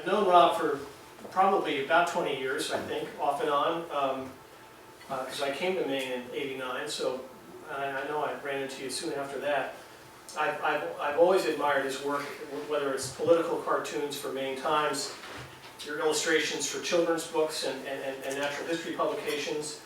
I've known Rob for probably about 20 years, I think, off and on, because I came to Maine in '89, so I know I ran into you soon after that. I've always admired his work, whether it's political cartoons for Maine Times, your illustrations for children's books and natural history publications.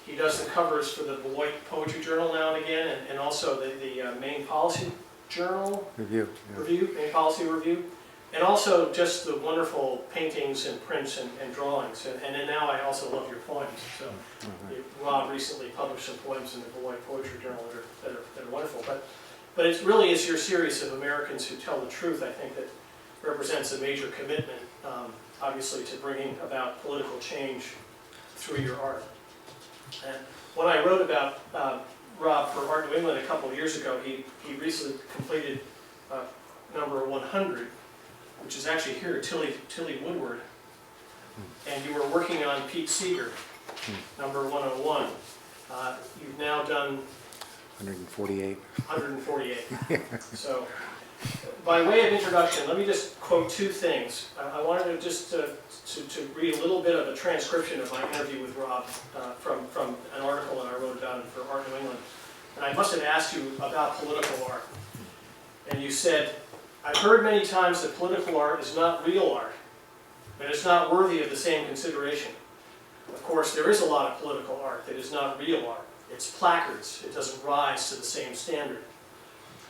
He does the covers for the Beloit Poetry Journal now and again, and also the Maine Policy Journal Review. Maine Policy Review, and also just the wonderful paintings and prints and drawings. And then now I also love your poems. So Rob recently published some poems in the Beloit Poetry Journal that are wonderful. But it really is your series of Americans Who Tell the Truth, I think, that represents a major commitment, obviously, to bringing about political change through your art. And when I wrote about Rob for Art New England a couple of years ago, he recently completed number 100, which is actually here at Tilly Woodward. And you were working on Pete Seeger, number 101. You've now done 148. 148. So, by way of introduction, let me just quote two things. I wanted to just to read a little bit of a transcription of my interview with Rob from an article that I wrote about him for Art New England. And I must have asked you about political art. And you said, "I've heard many times that political art is not real art, but it's not worthy of the same consideration. Of course, there is a lot of political art that is not real art. It's placards. It doesn't rise to the same standard.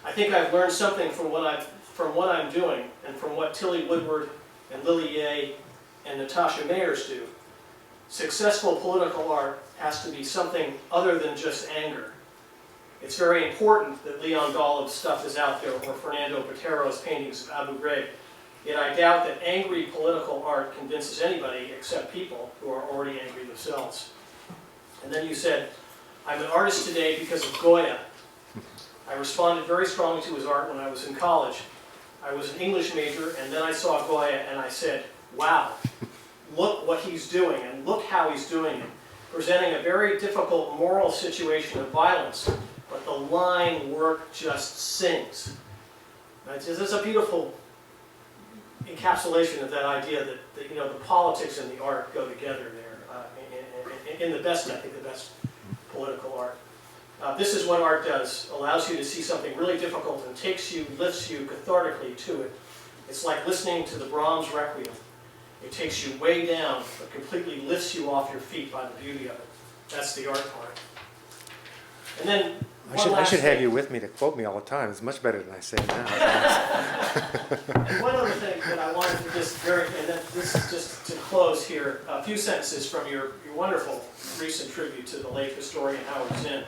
I think I've learned something from what I'm doing and from what Tilly Woodward and Lily Yeh and Natasha Mayers do. Successful political art has to be something other than just anger. It's very important that Leon Golub's stuff is out there, or Fernando Botero's paintings of Abu Ghraib. Yet I doubt that angry political art convinces anybody except people who are already angry themselves." And then you said, "I'm an artist today because of Goya. I responded very strongly to his art when I was in college. I was an English major, and then I saw Goya and I said, wow, look what he's doing, and look how he's doing it, presenting a very difficult moral situation of violence, but the line work just sings." That's a beautiful encapsulation of that idea that the politics and the art go together there, in the best, I think, the best political art. This is what art does: allows you to see something really difficult and lifts you cathartically to it. It's like listening to the Brahms Requiem. It takes you way down, but completely lifts you off your feet by the beauty of it. That's the art part. And then I should have you with me to quote me all the time. It's much better than I say now. And one other thing that I wanted to just and this is just to close here, a few sentences from your wonderful recent tribute to the late historian Howard Zinn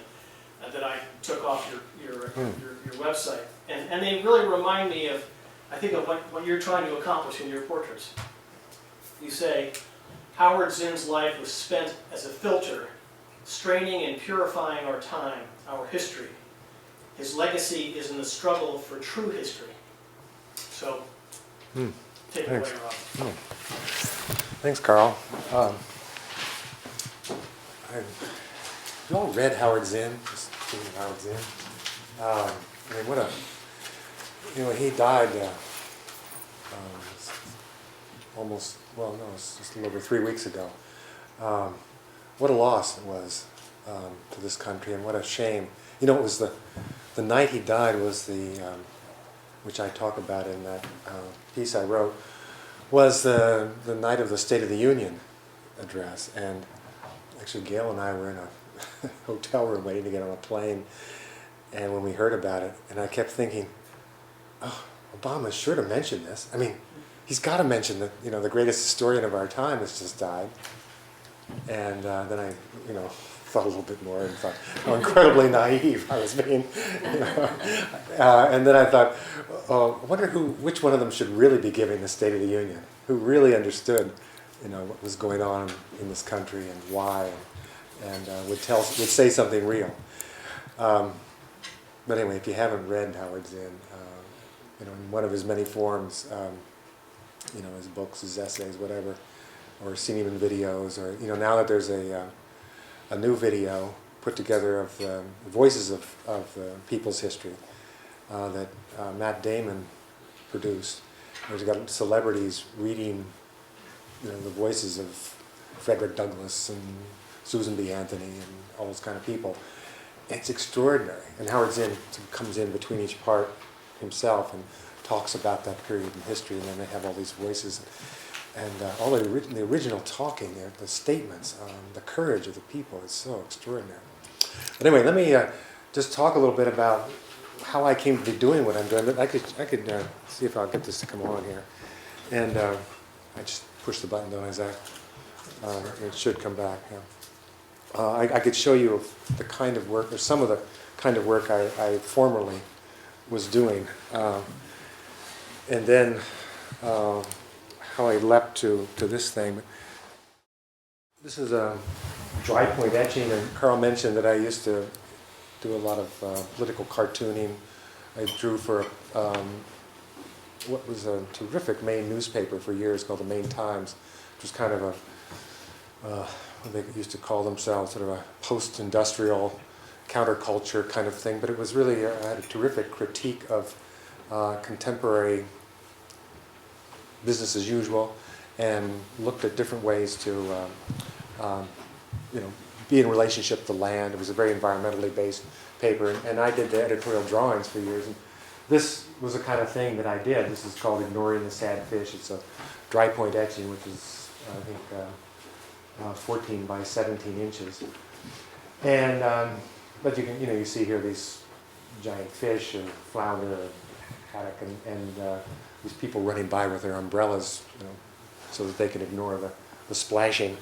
that I took off your website. And they really remind me of, I think, of what you're trying to accomplish in your portraits. You say, "Howard Zinn's life was spent as a filter, straining and purifying our time, our history. His legacy is in the struggle for true history." So, take it away, Rob. Thanks, Carl. You all read Howard Zinn? Just thinking of Howard Zinn. I mean, what a, he died it's just a little over 3 weeks ago. What a loss it was to this country, and what a shame. It was the night he died was which I talk about in that piece I wrote, was the night of the State of the Union address. And actually Gail and I were in a hotel room waiting to get on a plane, and when we heard about it, and I kept thinking, oh, Obama's sure to mention this. I mean, he's got to mention that the greatest historian of our time has just died. And then I thought a little bit more and thought how incredibly naive I was being. And then I thought, I wonder which one of them should really be giving the State of the Union, who really understood what was going on in this country and why, and would say something real. But anyway, if you haven't read Howard Zinn, in one of his many forms, his books, his essays, whatever, or seen him in videos, or now that there's a new video put together of the voices of the people's history that Matt Damon produced. There's got celebrities reading, the voices of Frederick Douglass and Susan B. Anthony and all those kind of people. It's extraordinary. And Howard Zinn comes in between each part himself and talks about that period in history, and then they have all these voices. And all the original talking, the statements, the courage of the people is so extraordinary. But anyway, let me just talk a little bit about how I came to be doing what I'm doing. But I could see if I'll get this to come on here. And I just push the button, don't I, Zach? It should come back. Yeah. I could show you the kind of work, or some of the kind of work I formerly was doing. And then how I leapt to this thing. This is a dry point etching, and Carl mentioned that I used to do a lot of political cartooning. I drew for what was a terrific Maine newspaper for years called the Maine Times, which was kind of what they used to call themselves, sort of a post-industrial counterculture kind of thing. But it was really, I had a terrific critique of contemporary business as usual, and looked at different ways to be in relationship to land. It was a very environmentally based paper, and I did the editorial drawings for years. And this was the kind of thing that I did. This is called Ignoring the Sad Fish. It's a dry point etching, which is, I think, 14 by 17 inches. And but you can, you see here these giant fish, or flounder, or haddock, and these people running by with their umbrellas, so that they can ignore the splashing.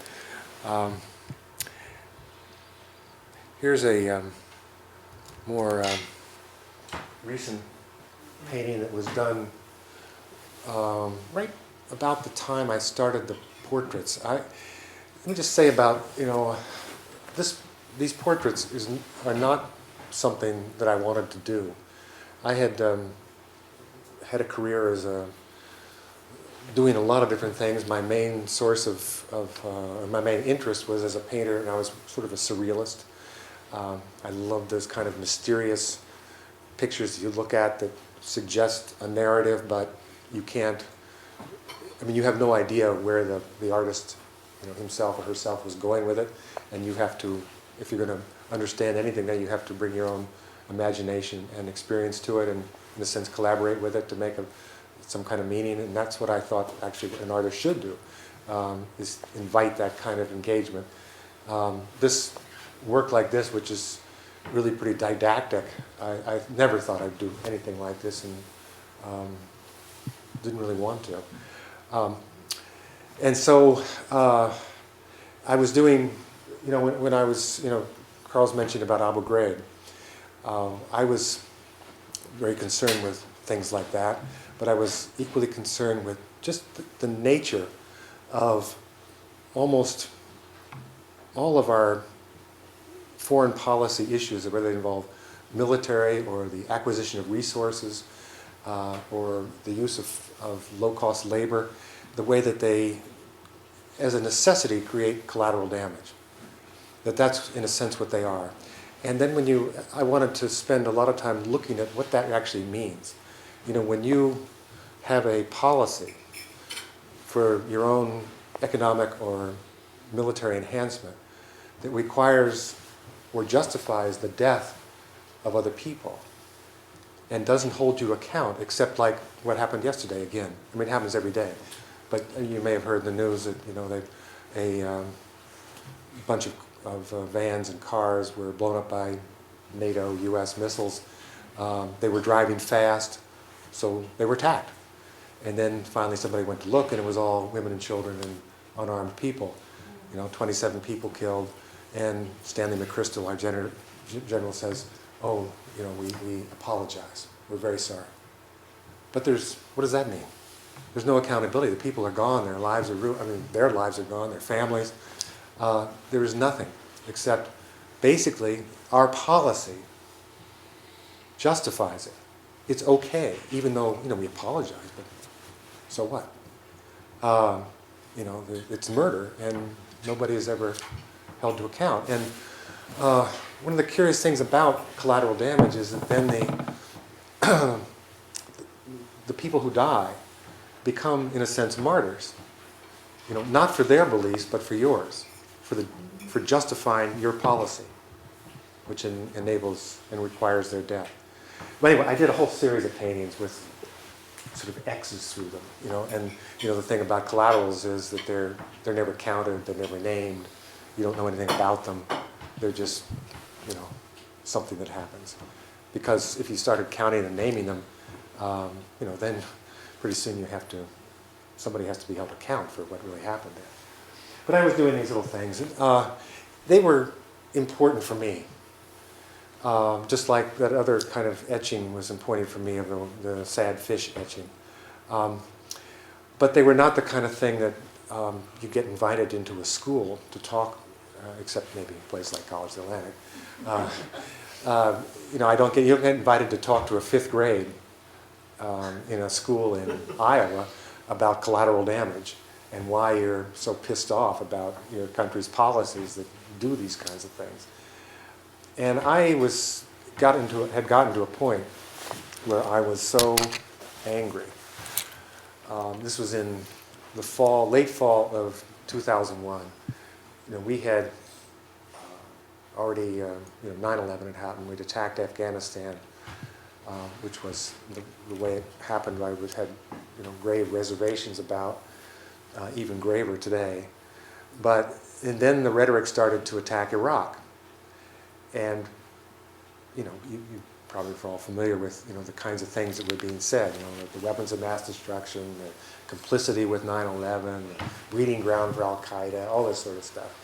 Here's a more recent painting that was done right about the time I started the portraits. Let me just say about, these portraits are not something that I wanted to do. I had had a career as doing a lot of different things. My main source of my main interest was as a painter, and I was sort of a surrealist. I love those kind of mysterious pictures that you look at that suggest a narrative, but you can't, you have no idea where the artist, himself or herself was going with it, and you have to, if you're going to understand anything, then you have to bring your own imagination and experience to it, and in a sense collaborate with it to make some kind of meaning. And that's what I thought actually an artist should do, is invite that kind of engagement. This work like this, which is really pretty didactic, I never thought I'd do anything like this, and didn't really want to. And so I was doing, when I was, Carl's mentioned about Abu Ghraib. I was very concerned with things like that, but I was equally concerned with just the nature of almost all of our foreign policy issues, whether they involve military or the acquisition of resources or the use of low-cost labor, the way that they, as a necessity, create collateral damage. That's, in a sense, what they are. And then I wanted to spend a lot of time looking at what that actually means. When you have a policy for your own economic or military enhancement that requires or justifies the death of other people and doesn't hold you account, except like what happened yesterday again. It happens every day. But you may have heard in the news that, a bunch of vans and cars were blown up by NATO, U.S. missiles. They were driving fast, so they were attacked. And then finally somebody went to look, and it was all women and children and unarmed people. 27 people killed. And Stanley McChrystal, our general, says, "Oh, we apologize. We're very sorry." But what does that mean? There's no accountability. The people are gone. Their lives are ruined. Their lives are gone. Their families. There is nothing except basically our policy justifies it. It's okay, even though we apologize. But so what? It's murder, and nobody has ever held to account. And one of the curious things about collateral damage is that then the people who die become, in a sense, martyrs. Not for their beliefs, but for yours, for justifying your policy, which enables and requires their death. But anyway, I did a whole series of paintings with sort of X's through them, and the thing about collaterals is that they're never counted, they're never named, you don't know anything about them, they're just, something that happens. Because if you started counting and naming them, then pretty soon somebody has to be held to account for what really happened there. But I was doing these little things, and they were important for me. Just like that other kind of etching was important for me of the sad fish etching. But they were not the kind of thing that you get invited into a school to talk, except maybe a place like College Atlantic. You don't get invited to talk to a 5th grade in a school in Iowa about collateral damage and why you're so pissed off about your country's policies that do these kinds of things. And I had gotten to a point where I was so angry. This was in the late fall of 2001. We had already, 9/11 had happened. We'd attacked Afghanistan, which was the way it happened. I had, grave reservations about, even graver today. And then the rhetoric started to attack Iraq. And, you probably are all familiar with, the kinds of things that were being said, the weapons of mass destruction, the complicity with 9/11, the breeding ground for Al-Qaeda, all this sort of stuff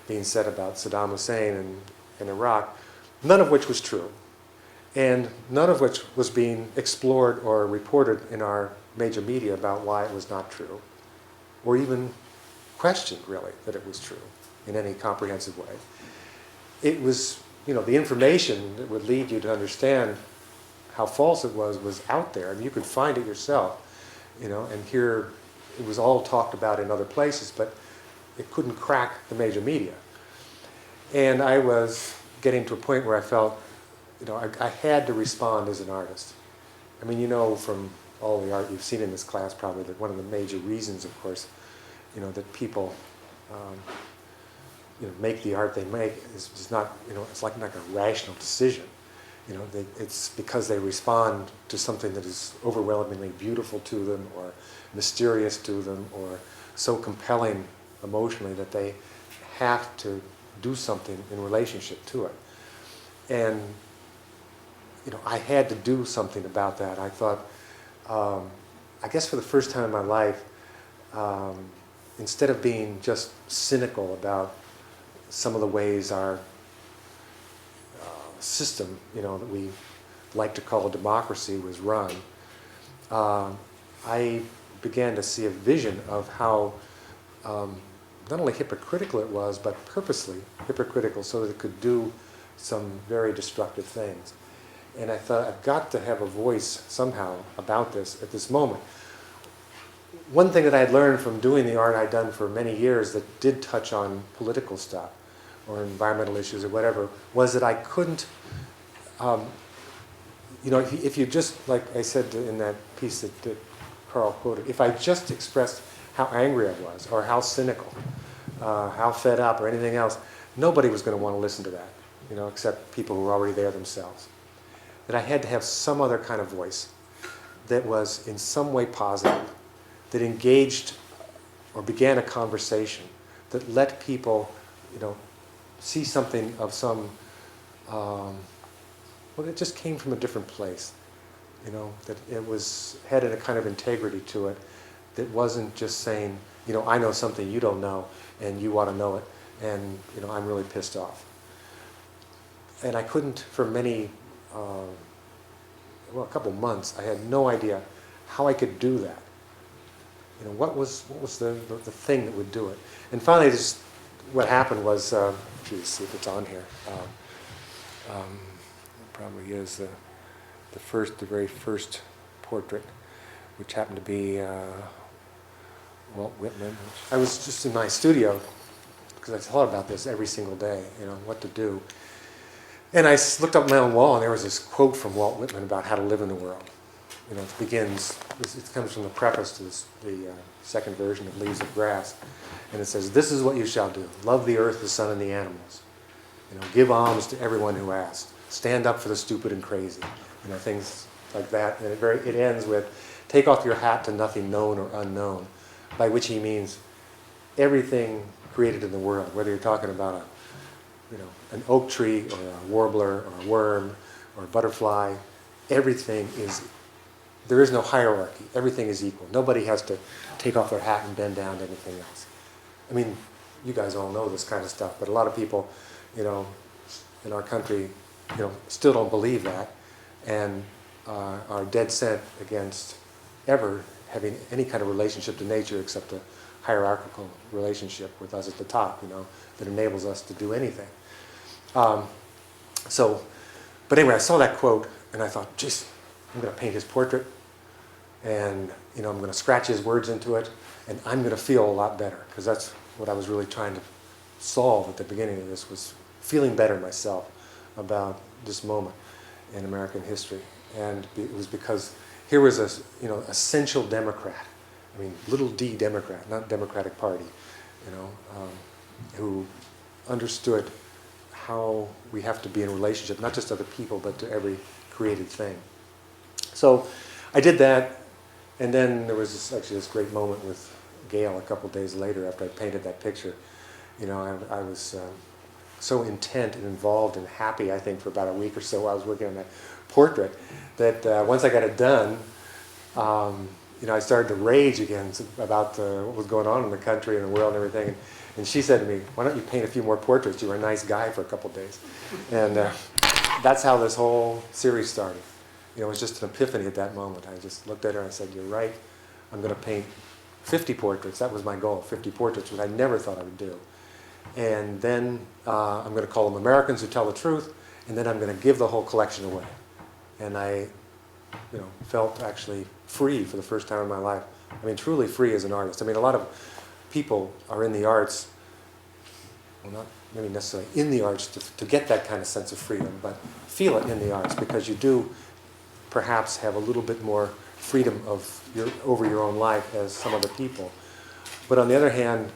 being said about Saddam Hussein and Iraq, none of which was true. And none of which was being explored or reported in our major media about why it was not true, or even questioned, really, that it was true in any comprehensive way. It was, the information that would lead you to understand how false it was out there. I mean, you could find it yourself, and here it was all talked about in other places, but it couldn't crack the major media. And I was getting to a point where I felt, I had to respond as an artist. I mean, from all the art you've seen in this class probably that one of the major reasons, of course, that people make the art they make is not, it's like not a rational decision. It's because they respond to something that is overwhelmingly beautiful to them or mysterious to them or so compelling emotionally that they have to do something in relationship to it. And, I had to do something about that. I thought, I guess for the first time in my life, instead of being just cynical about some of the ways our system, that we like to call a democracy was run, I began to see a vision of how not only hypocritical it was, but purposely hypocritical so that it could do some very destructive things. And I thought, I've got to have a voice somehow about this at this moment. One thing that I had learned from doing the art I'd done for many years that did touch on political stuff or environmental issues or whatever was that I couldn't, if you just, like I said in that piece that Carl quoted, if I just expressed how angry I was or how cynical, how fed up or anything else, nobody was going to want to listen to that, except people who were already there themselves. That I had to have some other kind of voice that was in some way positive, that engaged or began a conversation, that let people, see something of some, it just came from a different place, that it had a kind of integrity to it that wasn't just saying, I know something you don't know and you want to know it and, I'm really pissed off. And I couldn't, for many, a couple months, I had no idea how I could do that. What was the thing that would do it? And finally, what happened was, see if it's on here. It probably is the very first portrait, which happened to be Walt Whitman. I was just in my studio because I thought about this every single day, what to do. And I looked up my own wall, and there was this quote from Walt Whitman about how to live in the world. it begins, it comes from the preface to the second version of Leaves of Grass, and it says, "This is what you shall do. Love the earth, the sun, and the animals. Give alms to everyone who asks. Stand up for the stupid and crazy." Things like that. And it ends with, "Take off your hat to nothing known or unknown," by which he means everything created in the world, whether you're talking about an oak tree or a warbler or a worm or a butterfly, everything is, there is no hierarchy. Everything is equal. Nobody has to take off their hat and bend down to anything else. I mean, you guys all know this kind of stuff, but a lot of people, in our country, still don't believe that, and are dead set against ever having any kind of relationship to nature except a hierarchical relationship with us at the top, that enables us to do anything. But anyway, I saw that quote and I thought, geez, I'm going to paint his portrait, and I'm going to scratch his words into it, and I'm going to feel a lot better, because that's what I was really trying to solve at the beginning of this, was feeling better myself about this moment in American history. And it was because here was a essential Democrat, little d Democrat, not Democratic Party, who understood how we have to be in relationship, not just to other people, but to every created thing. So I did that, and then there was this great moment with Gail a couple days later after I painted that picture. I was so intent and involved and happy, I think, for about a week or so while I was working on that portrait, that once I got it done, I started to rage again about what was going on in the country and the world and everything. And she said to me, "Why don't you paint a few more portraits? You were a nice guy for a couple of days." And that's how this whole series started. It was just an epiphany at that moment. I just looked at her and I said, "You're right. I'm going to paint 50 portraits." That was my goal, 50 portraits, which I never thought I would do. And then I'm going to call them Americans Who Tell the Truth, and then I'm going to give the whole collection away. And I felt actually free for the first time in my life. Truly free as an artist. A lot of people are in the arts, well, not maybe necessarily in the arts to get that kind of sense of freedom, but feel it in the arts, because you do perhaps have a little bit more freedom over your own life as some other people. But on the other hand,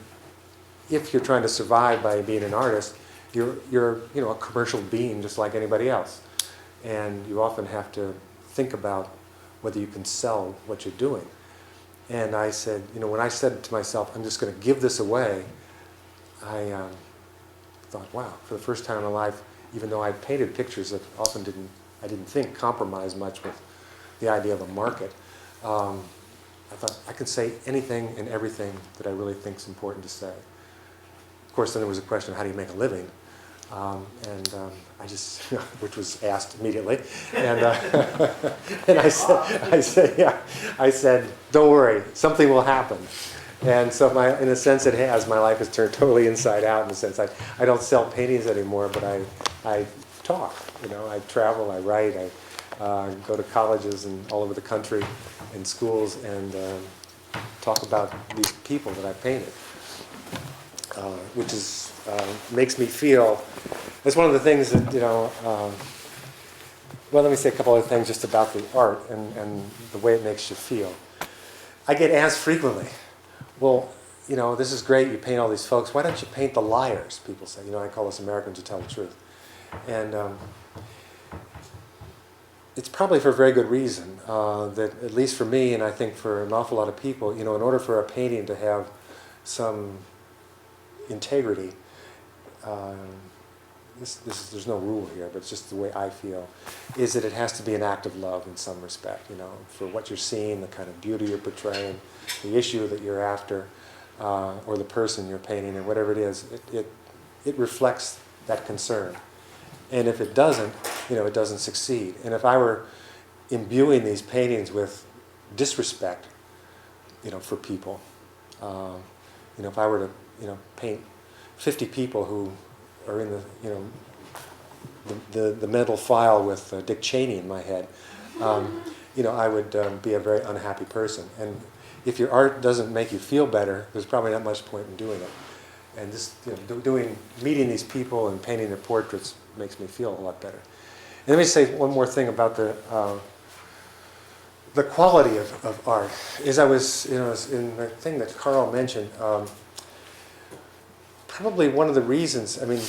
if you're trying to survive by being an artist, you're a commercial being just like anybody else. And you often have to think about whether you can sell what you're doing. And I said, when I said to myself, I'm just going to give this away, I thought, wow, for the first time in my life, even though I painted pictures that often I didn't think compromised much with the idea of a market, I thought I can say anything and everything that I really think is important to say. Of course, then there was a question of how do you make a living? I just, which was asked immediately, and and I said, don't worry, something will happen. And so, in a sense, it has. My life has turned totally inside out. In a sense, I don't sell paintings anymore, but I talk. I travel, I write, I go to colleges and all over the country, and schools, and talk about these people that I painted, which is makes me feel. It's one of the things that, well, let me say a couple other things just about the art and the way it makes you feel. I get asked frequently, well, this is great, you paint all these folks, why don't you paint the liars, people say. I call us Americans Who Tell the Truth. And it's probably for a very good reason, that at least for me, and I think for an awful lot of people, in order for a painting to have some integrity, there's no rule here, but it's just the way I feel, is that it has to be an act of love in some respect, for what you're seeing, the kind of beauty you're portraying, the issue that you're after, or the person you're painting, or whatever it is, it reflects that concern. And if it doesn't, it doesn't succeed. And if I were imbuing these paintings with disrespect, for people, if I were to, paint 50 people who are in the mental file with Dick Cheney in my head, I would be a very unhappy person. And if your art doesn't make you feel better, there's probably not much point in doing it. And just meeting these people and painting their portraits makes me feel a lot better. And let me say one more thing about the quality of art is, I was, in the thing that Carl mentioned, probably one of the reasons, I mean,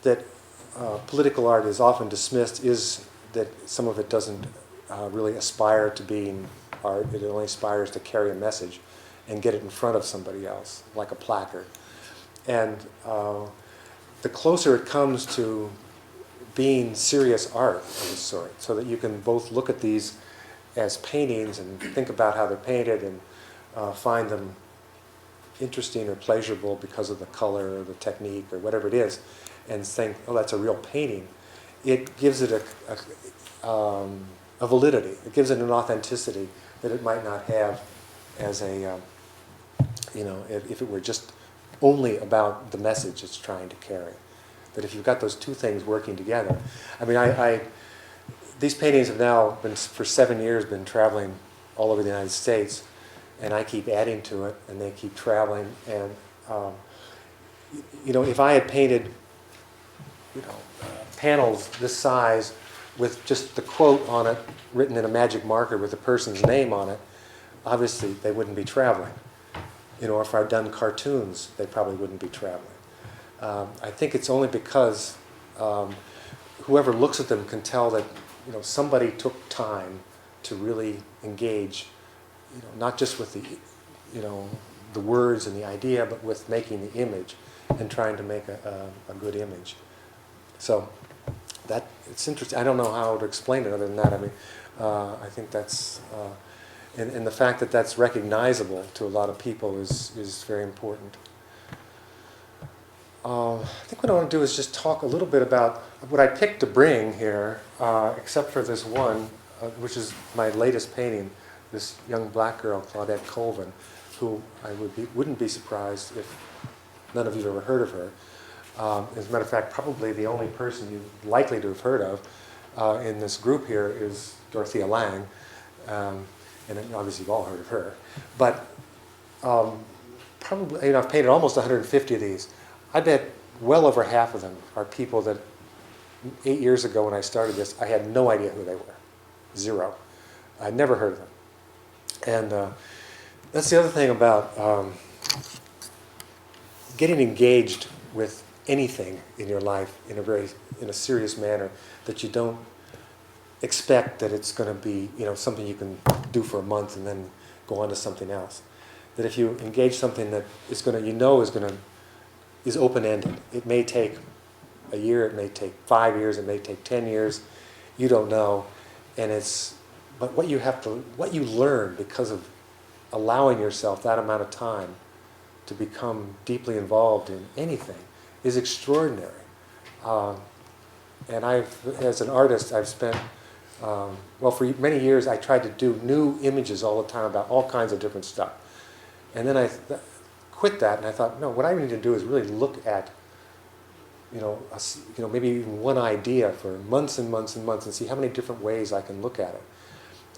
that political art is often dismissed is that some of it doesn't really aspire to being art. It only aspires to carry a message and get it in front of somebody else, like a placard. And the closer it comes to being serious art of this sort, so that you can both look at these as paintings and think about how they're painted and find them interesting or pleasurable because of the color or the technique or whatever it is, and think, oh, that's a real painting, it gives it a validity. It gives it an authenticity that it might not have as a, if it were just only about the message it's trying to carry. That if you've got those two things working together, I mean, these paintings have now been, for 7 years, been traveling all over the United States, and I keep adding to it, and they keep traveling. And if I had painted, panels this size with just the quote on it written in a magic marker with the person's name on it, obviously they wouldn't be traveling. Or if I'd done cartoons, they probably wouldn't be traveling. I think it's only because whoever looks at them can tell that somebody took time to really engage, not just with the words and the idea, but with making the image and trying to make a good image. So that it's interesting. I don't know how to explain it other than that. I mean, I think that's and the fact that that's recognizable to a lot of people is very important. I think what I want to do is just talk a little bit about what I picked to bring here, except for this one, which is my latest painting, this young black girl, Claudette Colvin, who I wouldn't be surprised if none of you have ever heard of her. As a matter of fact, probably the only person you're likely to have heard of in this group here is Dorothea Lange, and obviously you've all heard of her. But probably, I've painted almost 150 of these. I bet well over half of them are people that 8 years ago when I started this, I had no idea who they were. Zero. I'd never heard of them. And that's the other thing about getting engaged with anything in your life in a serious manner, that you don't expect that it's going to be something you can do for a month and then go on to something else. That if you engage something that is going to is open-ended. It may take a year, it may take 5 years, it may take 10 years. You don't know, but what you learn because of allowing yourself that amount of time to become deeply involved in anything is extraordinary. And as an artist, I've spent, for many years I tried to do new images all the time about all kinds of different stuff. And then I quit that, and I thought, no, what I need to do is really look at, maybe even one idea for months and months and months and see how many different ways I can look at it.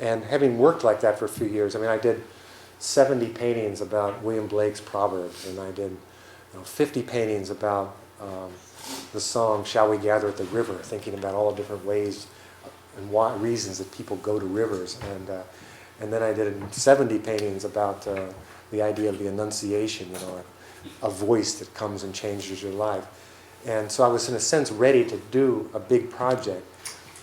And having worked like that for a few years, I did 70 paintings about William Blake's Proverbs, and I did 50 paintings about the song Shall We Gather at the River, thinking about all the different ways and reasons that people go to rivers. And then I did 70 paintings about the idea of the Annunciation, a voice that comes and changes your life. And so I was, in a sense, ready to do a big project.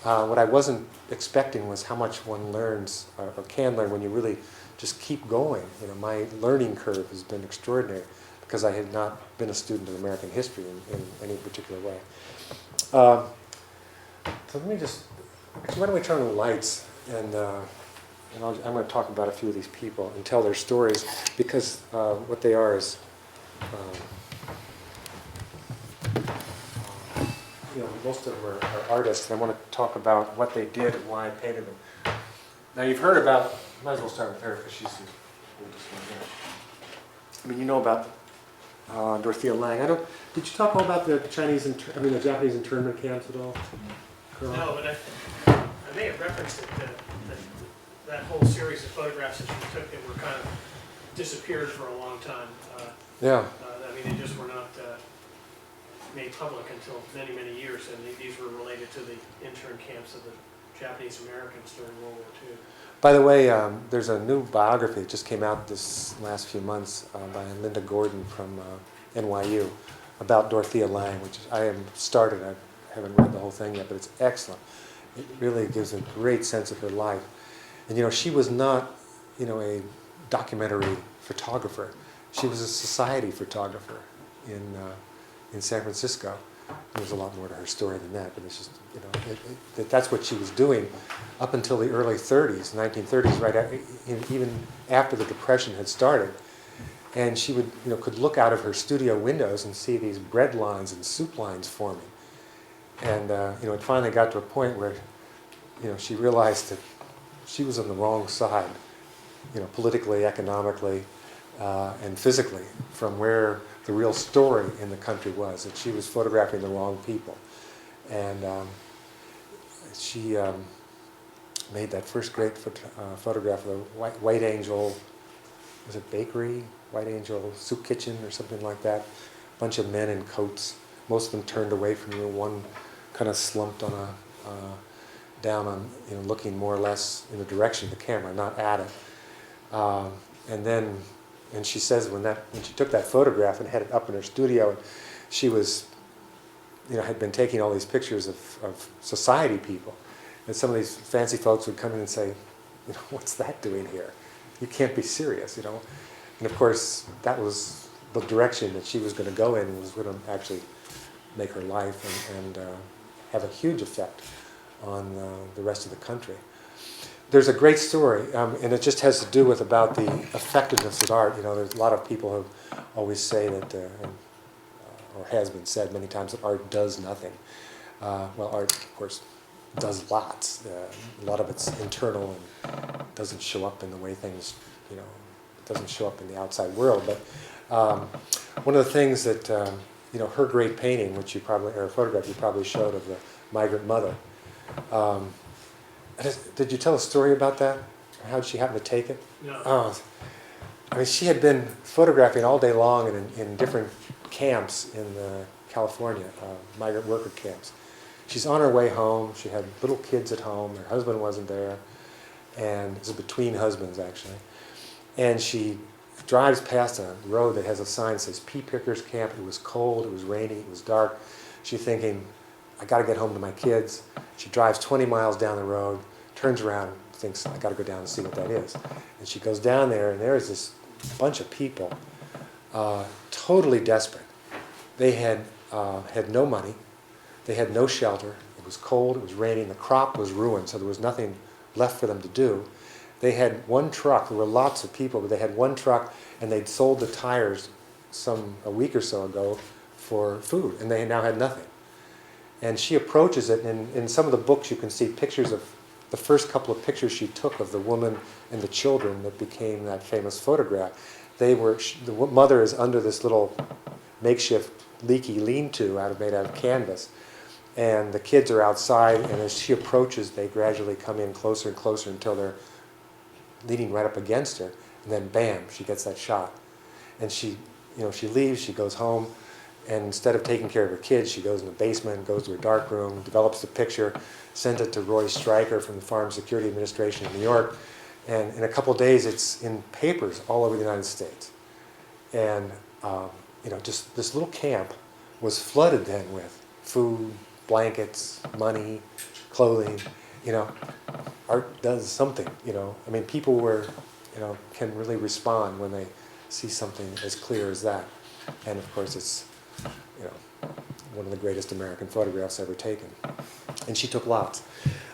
What I wasn't expecting was how much one learns or can learn when you really just keep going. My learning curve has been extraordinary because I had not been a student of American history in any particular way. So let me why don't we turn on the lights and I'm going to talk about a few of these people and tell their stories, because what they are is, most of them are artists, and I want to talk about what they did and why I painted them. Now you've heard about, might as well start with her because she's the oldest one here. About Dorothea Lange. Did you talk all about the the Japanese internment camps at all? No, but I may have referenced it, that whole series of photographs that you took that were kind of disappeared for a long time. Yeah. They just were not made public until many, many years, and these were related to the intern camps of the Japanese Americans during World War II. By the way, there's a new biography that just came out this last few months by Linda Gordon from NYU about Dorothea Lange, which I am started. I haven't read the whole thing yet, but it's excellent. It really gives a great sense of her life. And she was not, a documentary photographer. She was a society photographer in San Francisco. There's a lot more to her story than that, but it's just, that's what she was doing up until the early 30s, 1930s, right even after the Depression had started. And she would, could look out of her studio windows and see these bread lines and soup lines forming. And, it finally got to a point where, she realized that she was on the wrong side, politically, economically, and physically from where the real story in the country was, that she was photographing the wrong people. And she made that first great photograph of the White Angel, was it bakery? White Angel soup kitchen or something like that. A bunch of men in coats, most of them turned away from you, one kind of slumped on down on, looking more or less in the direction of the camera, not at it. And she says when she took that photograph and had it up in her studio, and she was, had been taking all these pictures of society people, and some of these fancy folks would come in and say, what's that doing here? You can't be serious, And of course, that was the direction that she was going to go in, and was going to actually make her life and have a huge effect on the rest of the country. There's a great story, and it just has to do with about the effectiveness of art. There's a lot of people who always say that, or has been said many times, that art does nothing. Well, art, of course, does lots. A lot of it's internal and doesn't show up in the way things, doesn't show up in the outside world. But one of the things that, her great painting, which or photograph you probably showed of the migrant mother. Did you tell a story about that? How did she happen to take it? No. Oh, she had been photographing all day long in different camps in California, migrant worker camps. She's on her way home. She had little kids at home. Her husband wasn't there. And it was between husbands, actually. And she drives past a road that has a sign that says Pea Pickers Camp. It was cold. It was rainy. It was dark. She's thinking, I got to get home to my kids. She drives 20 miles down the road, turns around, and thinks, I got to go down and see what that is. And she goes down there, and there's this bunch of people, totally desperate. They had no money. They had no shelter. It was cold. It was raining. The crop was ruined, so there was nothing left for them to do. They had one truck. There were lots of people, but they had one truck, and they'd sold the tires a week or so ago for food, and they now had nothing. And she approaches it, and in some of the books you can see pictures of the first couple of pictures she took of the woman and the children that became that famous photograph. The mother is under this little makeshift leaky lean-to made out of canvas, and the kids are outside, and as she approaches, they gradually come in closer and closer until they're leaning right up against her, and then bam, she gets that shot. And she leaves, she goes home, and instead of taking care of her kids, she goes in the basement, goes to her dark room, develops the picture, sends it to Roy Stryker from the Farm Security Administration in New York, and in a couple of days it's in papers all over the United States. And just this little camp was flooded then with food, blankets, money, clothing. Art does something. People can really respond when they see something as clear as that. And of course, it's one of the greatest American photographs ever taken. And she took lots.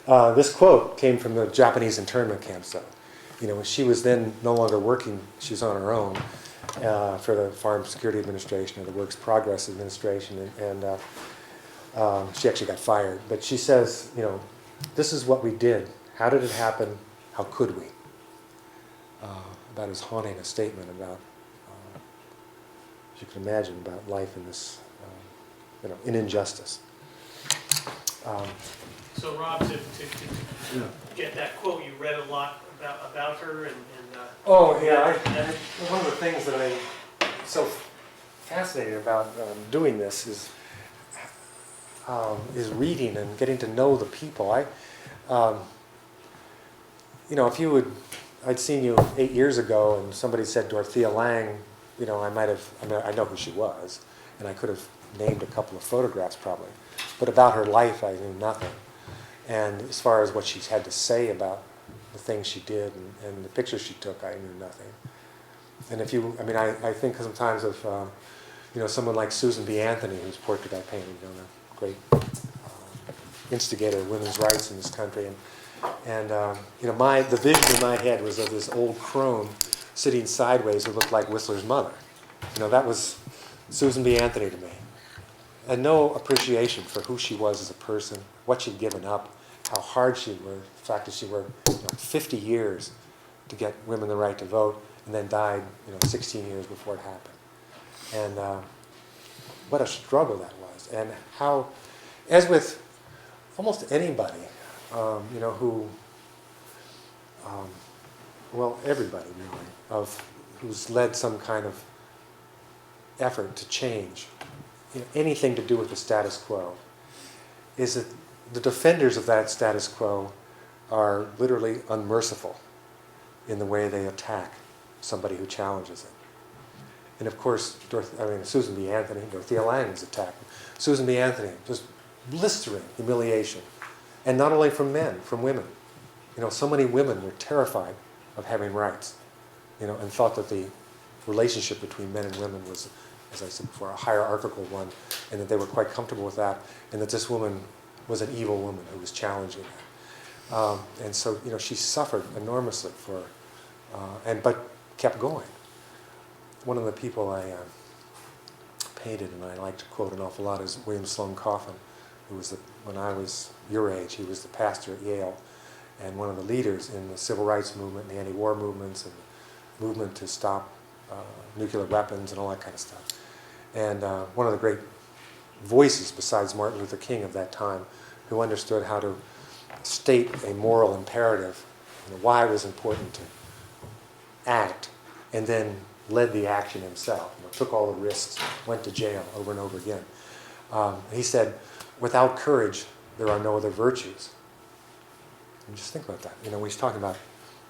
This quote came from the Japanese internment camps, though. She was then no longer working. She was on her own for the Farm Security Administration or the Works Progress Administration, and she actually got fired. But she says, this is what we did. How did it happen? How could we? About as haunting a statement about, as you can imagine, about life in this, in injustice. So Rob, to get that quote, you read a lot about her and Oh yeah, one of the things that I'm so fascinated about doing this is reading and getting to know the people. Um, if you would, I'd seen you 8 years ago and somebody said Dorothea Lange, I know who she was, and I could have named a couple of photographs probably. But about her life, I knew nothing. And as far as what she had to say about the things she did and the pictures she took, I knew nothing. And I think sometimes of, someone like Susan B. Anthony, whose portrait I painted, a great instigator of women's rights in this country. The vision in my head was of this old crone sitting sideways who looked like Whistler's mother. That was Susan B. Anthony to me. And no appreciation for who she was as a person, what she'd given up, how hard she worked, the fact that she worked 50 years to get women the right to vote, and then died 16 years before it happened. And what a struggle that was. And how, as with almost anybody, everybody really, who's led some kind of effort to change, anything to do with the status quo, is that the defenders of that status quo are literally unmerciful in the way they attack somebody who challenges it. And of course, Susan B. Anthony, Dorothea Lange's attack. Susan B. Anthony, just blistering humiliation. And not only from men, from women. So many women were terrified of having rights, and thought that the relationship between men and women was, as I said before, a hierarchical one, and that they were quite comfortable with that, and that this woman was an evil woman who was challenging that. And so, she suffered enormously but kept going. One of the people I painted, and I like to quote an awful lot, is William Sloane Coffin, who was, when I was your age, he was the pastor at Yale, and one of the leaders in the civil rights movement, the anti-war movements, and the movement to stop nuclear weapons and all that kind of stuff. And one of the great voices besides Martin Luther King of that time, who understood how to state a moral imperative, why it was important to act, and then led the action himself, took all the risks, went to jail over and over again. He said, without courage, there are no other virtues. And just think about that. He's talking about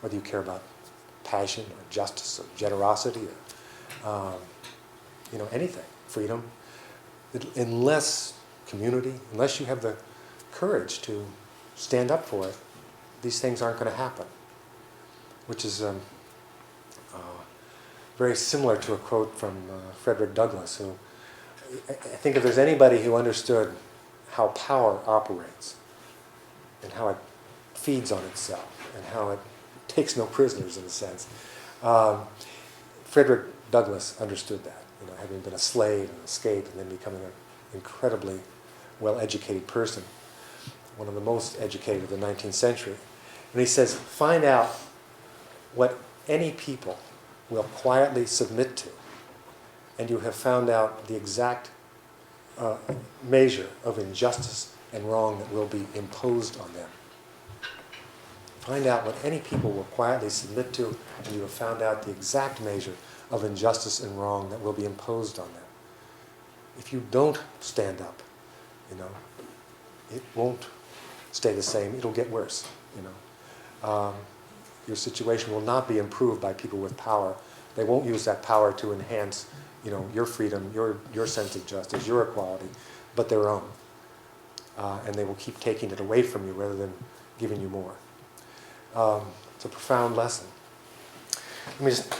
whether you care about passion or justice or generosity or, anything, freedom. Unless you have the courage to stand up for it, these things aren't going to happen. Which is very similar to a quote from Frederick Douglass, who, I think if there's anybody who understood how power operates and how it feeds on itself and how it takes no prisoners in a sense, Frederick Douglass understood that, having been a slave and escaped and then becoming an incredibly well-educated person, one of the most educated of the 19th century. And he says, find out what any people will quietly submit to, and you have found out the exact measure of injustice and wrong that will be imposed on them. Find out what any people will quietly submit to, and you have found out the exact measure of injustice and wrong that will be imposed on them. If you don't stand up, it won't stay the same. It'll get worse. Your situation will not be improved by people with power. They won't use that power to enhance, your freedom, your sense of justice, your equality, but their own. And they will keep taking it away from you rather than giving you more. It's a profound lesson. Let me just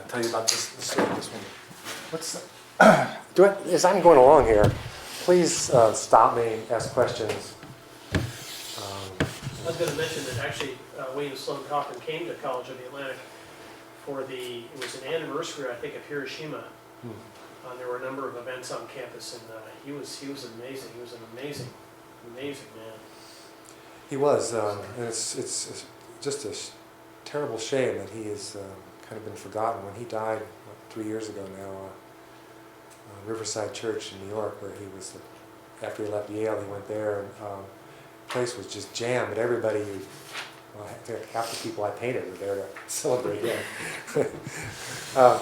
tell you about this one. As I'm going along here, please stop me, ask questions. I was going to mention that actually William Sloane Coffin came to College of the Atlantic for it was an anniversary, I think, of Hiroshima. There were a number of events on campus, and he was amazing. He was an amazing man. He was, and it's just a terrible shame that he has kind of been forgotten. When he died 3 years ago now, Riverside Church in New York, where he was, after he left Yale, he went there, and the place was just jammed. But everybody, I think half the people I painted were there to celebrate him. A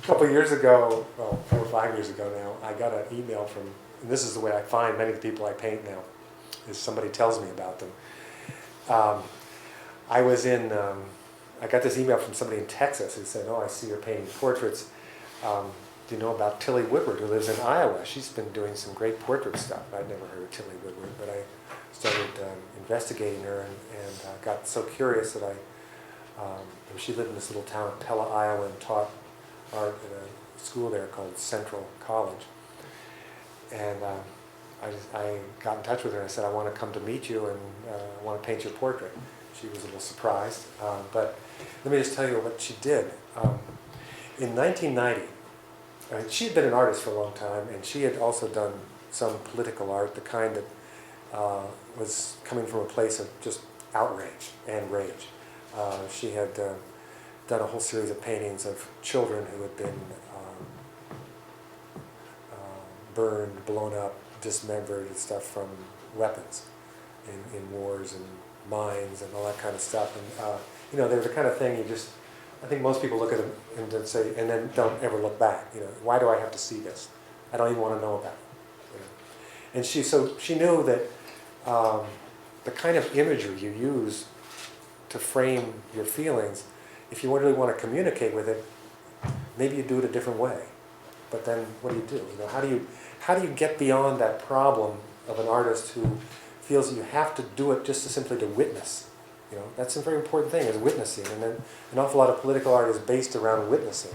couple of years ago, 4 or 5 years ago now, I got an email from, and this is the way I find many of the people I paint now, is somebody tells me about them. I was in, I got this email from somebody in Texas who said, "Oh, I see you're painting portraits. Do you know about Tilly Woodward, who lives in Iowa? She's been doing some great portrait stuff." I'd never heard of Tilly Woodward, but I started investigating her and got so curious that she lived in this little town of Pella, Iowa, and taught art at a school there called Central College. And I got in touch with her and I said, "I want to come to meet you and I want to paint your portrait." She was a little surprised, but let me just tell you what she did. In 1990, she had been an artist for a long time, and she had also done some political art, the kind that was coming from a place of just outrage and rage. She had done a whole series of paintings of children who had been burned, blown up, dismembered and stuff from weapons in wars and mines and all that kind of stuff. And they were the kind of thing I think most people look at them and then say, and then don't ever look back. Why do I have to see this? I don't even want to know about it. And she knew that the kind of imagery you use to frame your feelings, if you really want to communicate with it, maybe you do it a different way. But then what do? How do you get beyond that problem of an artist who feels you have to do it just simply to witness? That's a very important thing, is witnessing. And then an awful lot of political art is based around witnessing.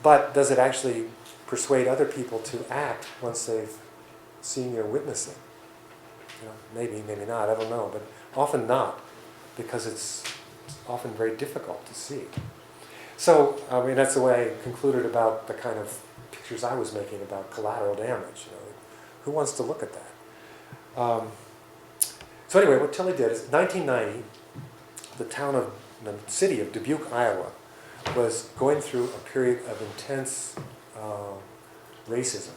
But does it actually persuade other people to act once they've seen your witnessing? Maybe, maybe not, I don't know. But often not, because it's often very difficult to see. So, that's the way I concluded about the kind of pictures I was making about collateral damage. Who wants to look at that? So anyway, what Tilly did is, 1990, the city of Dubuque, Iowa, was going through a period of intense racism.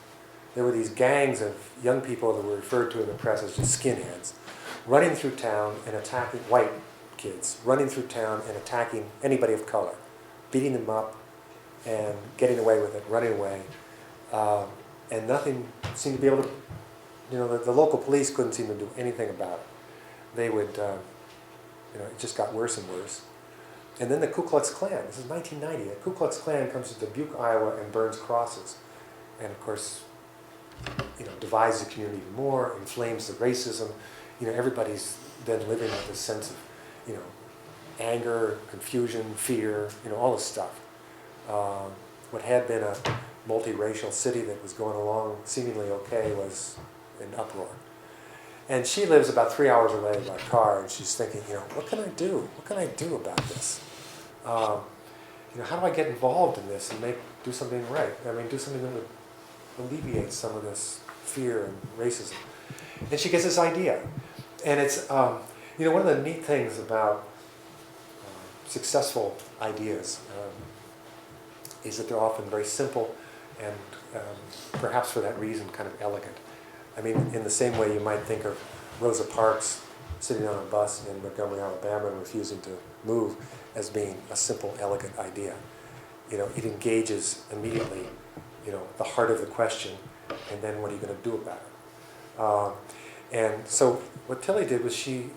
There were these gangs of young people that were referred to in the press as just skinheads, running through town and attacking white kids, running through town and attacking anybody of color, beating them up and getting away with it, running away. And nothing seemed to be able to, the local police couldn't seem to do anything about it. They would, it just got worse and worse. And then the Ku Klux Klan, this is 1990, the Ku Klux Klan comes to Dubuque, Iowa, and burns crosses. And of course, divides the community even more, inflames the racism. Everybody's then living with this sense of, anger, confusion, fear, all this stuff. What had been a multiracial city that was going along seemingly okay was in uproar. And she lives about 3 hours away by car, and she's thinking, what can I do? What can I do about this? How do I get involved in this and do something right? Do something that would alleviate some of this fear and racism. And she gets this idea. And it's, one of the neat things about successful ideas is that they're often very simple and perhaps for that reason kind of elegant. In the same way you might think of Rosa Parks sitting on a bus in Montgomery, Alabama and refusing to move as being a simple, elegant idea. It engages immediately, the heart of the question, and then what are you going to do about it? And so what Tilly did was she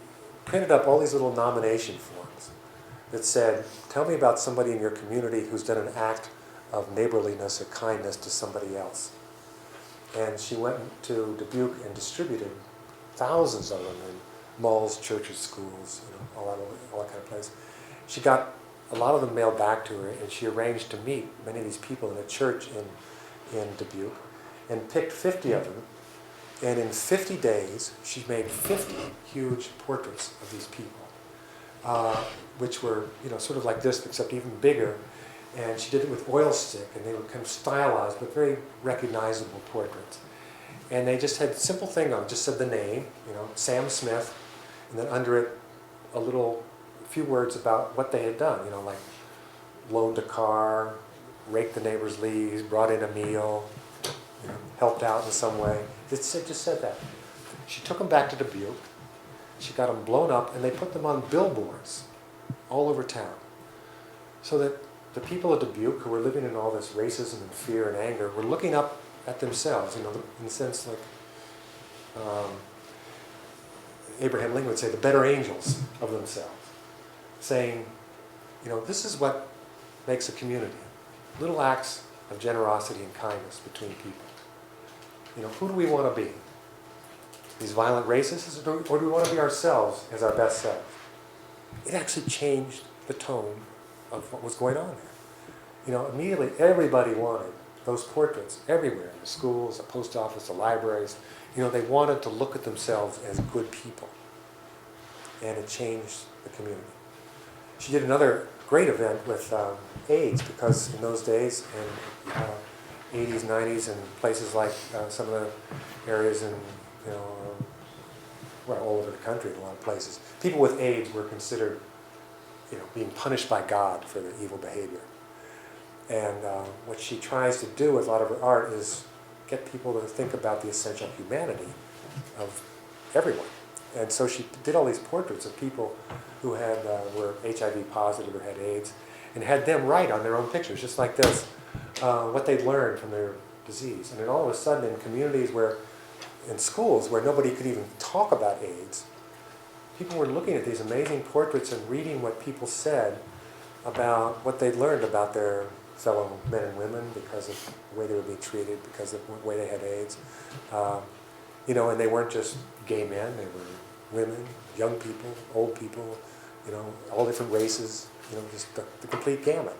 printed up all these little nomination forms that said, tell me about somebody in your community who's done an act of neighborliness or kindness to somebody else. And she went to Dubuque and distributed thousands of them in malls, churches, schools, all that kind of place. She got a lot of them mailed back to her, and she arranged to meet many of these people in a church in Dubuque, and picked 50 of them. And in 50 days, she made 50 huge portraits of these people, which were sort of like this, except even bigger. And she did it with oil stick, and they were kind of stylized, but very recognizable portraits. And they just had a simple thing on it, just said the name, Sam Smith, and then under it a few words about what they had done, like loaned a car, raked the neighbor's leaves, brought in a meal, helped out in some way. It just said that. She took them back to Dubuque, she got them blown up, and they put them on billboards all over town, so that the people of Dubuque who were living in all this racism and fear and anger were looking up at themselves, in the sense like, Abraham Lincoln would say, the better angels of themselves, saying, this is what makes a community. Little acts of generosity and kindness between people. Who do we want to be? These violent racists, or do we want to be ourselves as our best selves? It actually changed the tone of what was going on there. Immediately everybody wanted those portraits everywhere, in the schools, the post office, the libraries. They wanted to look at themselves as good people. And it changed the community. She did another great event with AIDS, because in those days, in 80s, 90s, and places like some of the areas in, all over the country, in a lot of places, people with AIDS were considered, being punished by God for their evil behavior. And what she tries to do with a lot of her art is get people to think about the essential humanity of everyone. And so she did all these portraits of people who were HIV positive or had AIDS, and had them write on their own pictures, just like this, what they'd learned from their disease. And then all of a sudden, in communities in schools where nobody could even talk about AIDS, people were looking at these amazing portraits and reading what people said about what they'd learned about their fellow men and women because of the way they were being treated, because of the way they had AIDS. And they weren't just gay men, they were women, young people, old people, all different races, just the complete gamut.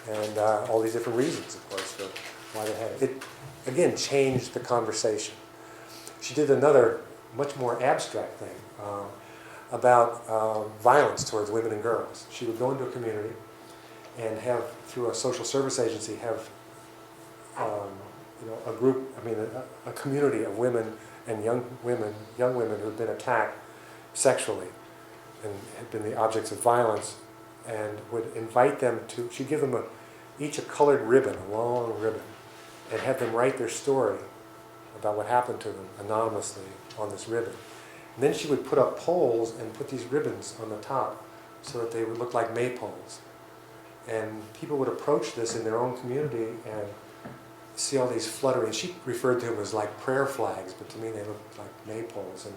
And all these different reasons, of course, for why they had it. It, again, changed the conversation. She did another, much more abstract thing about violence towards women and girls. She would go into a community and have, through a social service agency, have a group, a community of women and young women who had been attacked sexually and had been the objects of violence, and would invite them to, she'd give them each a colored ribbon, a long ribbon, and have them write their story about what happened to them anonymously on this ribbon. And then she would put up poles and put these ribbons on the top so that they would look like maypoles. And people would approach this in their own community and see all these fluttering. She referred to them as like prayer flags, but to me they looked like maypoles. And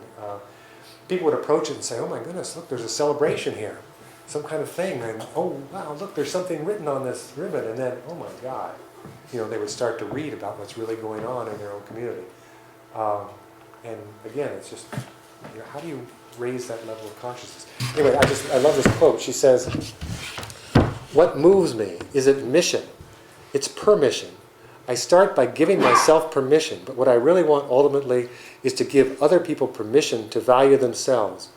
people would approach it and say, oh my goodness, look, there's a celebration here, some kind of thing. And oh wow, look, there's something written on this ribbon. And then, oh my God, they would start to read about what's really going on in their own community. And again, it's just, how do you raise that level of consciousness? Anyway, I love this quote. She says, what moves me is admission. It's permission. I start by giving myself permission, but what I really want ultimately is to give other people permission to value themselves.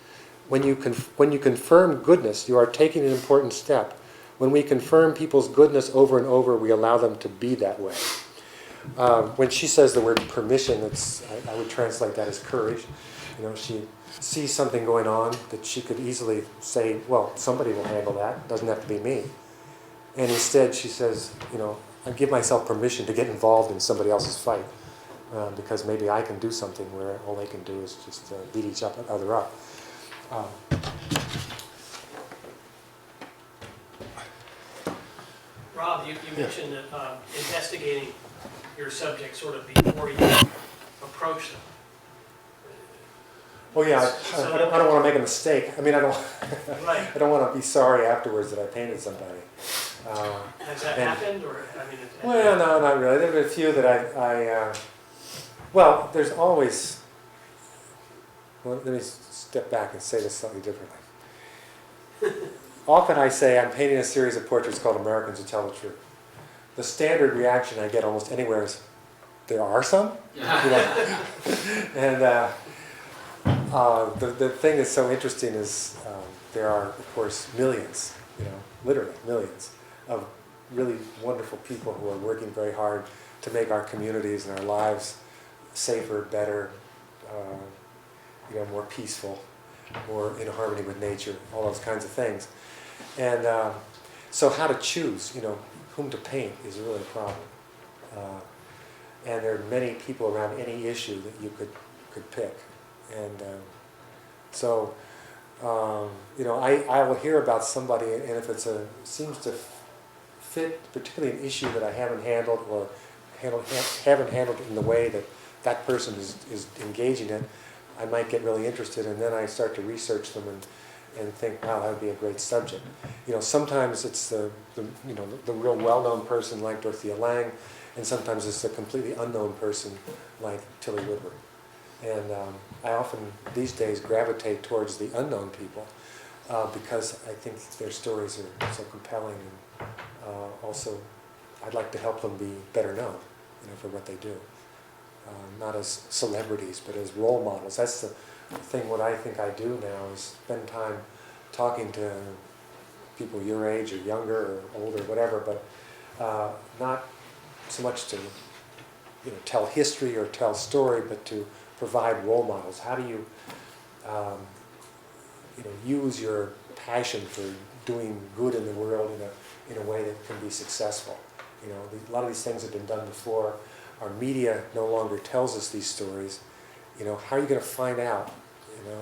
When you confirm goodness, you are taking an important step. When we confirm people's goodness over and over, we allow them to be that way. When she says the word permission, I would translate that as courage. She sees something going on that she could easily say, well, somebody will handle that. It doesn't have to be me. And instead she says, I give myself permission to get involved in somebody else's fight because maybe I can do something where all they can do is just beat each other up. Rob, you mentioned that investigating your subject sort of before you approach them. Oh yeah, I don't want to make a mistake. I don't. Right. I don't want to be sorry afterwards that I painted somebody. Has that happened, or Well, no, not really. There have been a few that well, there's always. Well, let me step back and say this slightly differently. Often I say I'm painting a series of portraits called Americans Who Tell the Truth. The standard reaction I get almost anywhere is, there are some? And the thing that's so interesting is there are, of course, millions, literally millions, of really wonderful people who are working very hard to make our communities and our lives safer, better, more peaceful, more in harmony with nature, all those kinds of things. And so how to choose, whom to paint is really a problem. And there are many people around any issue that you could pick. And I will hear about somebody, and if seems to fit particularly an issue that I haven't handled or haven't handled in the way that person is engaging in, I might get really interested, and then I start to research them and think, wow, that would be a great subject. Sometimes it's the real well-known person like Dorothea Lange, and sometimes it's a completely unknown person like Tilly Woodward. And I often, these days, gravitate towards the unknown people because I think their stories are so compelling, and also I'd like to help them be better known, for what they do. Not as celebrities, but as role models. That's the thing. What I think I do now is spend time talking to people your age or younger or older, whatever, but not so much to tell history or tell story, but to provide role models. How do you use your passion for doing good in the world in a way that can be successful? A lot of these things have been done before. Our media no longer tells us these stories. How are you going to find out,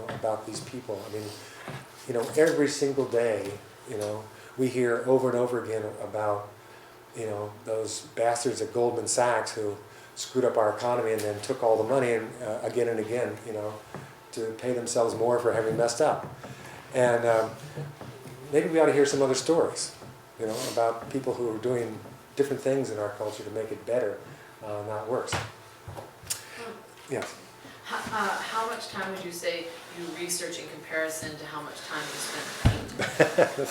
about these people? I mean, every single day, we hear over and over again about, those bastards at Goldman Sachs who screwed up our economy and then took all the money and again and again, to pay themselves more for having messed up. And maybe we ought to hear some other stories, about people who are doing different things in our culture to make it better. Not worse. Yeah. How much time would you say you research in comparison to how much time you spend painting?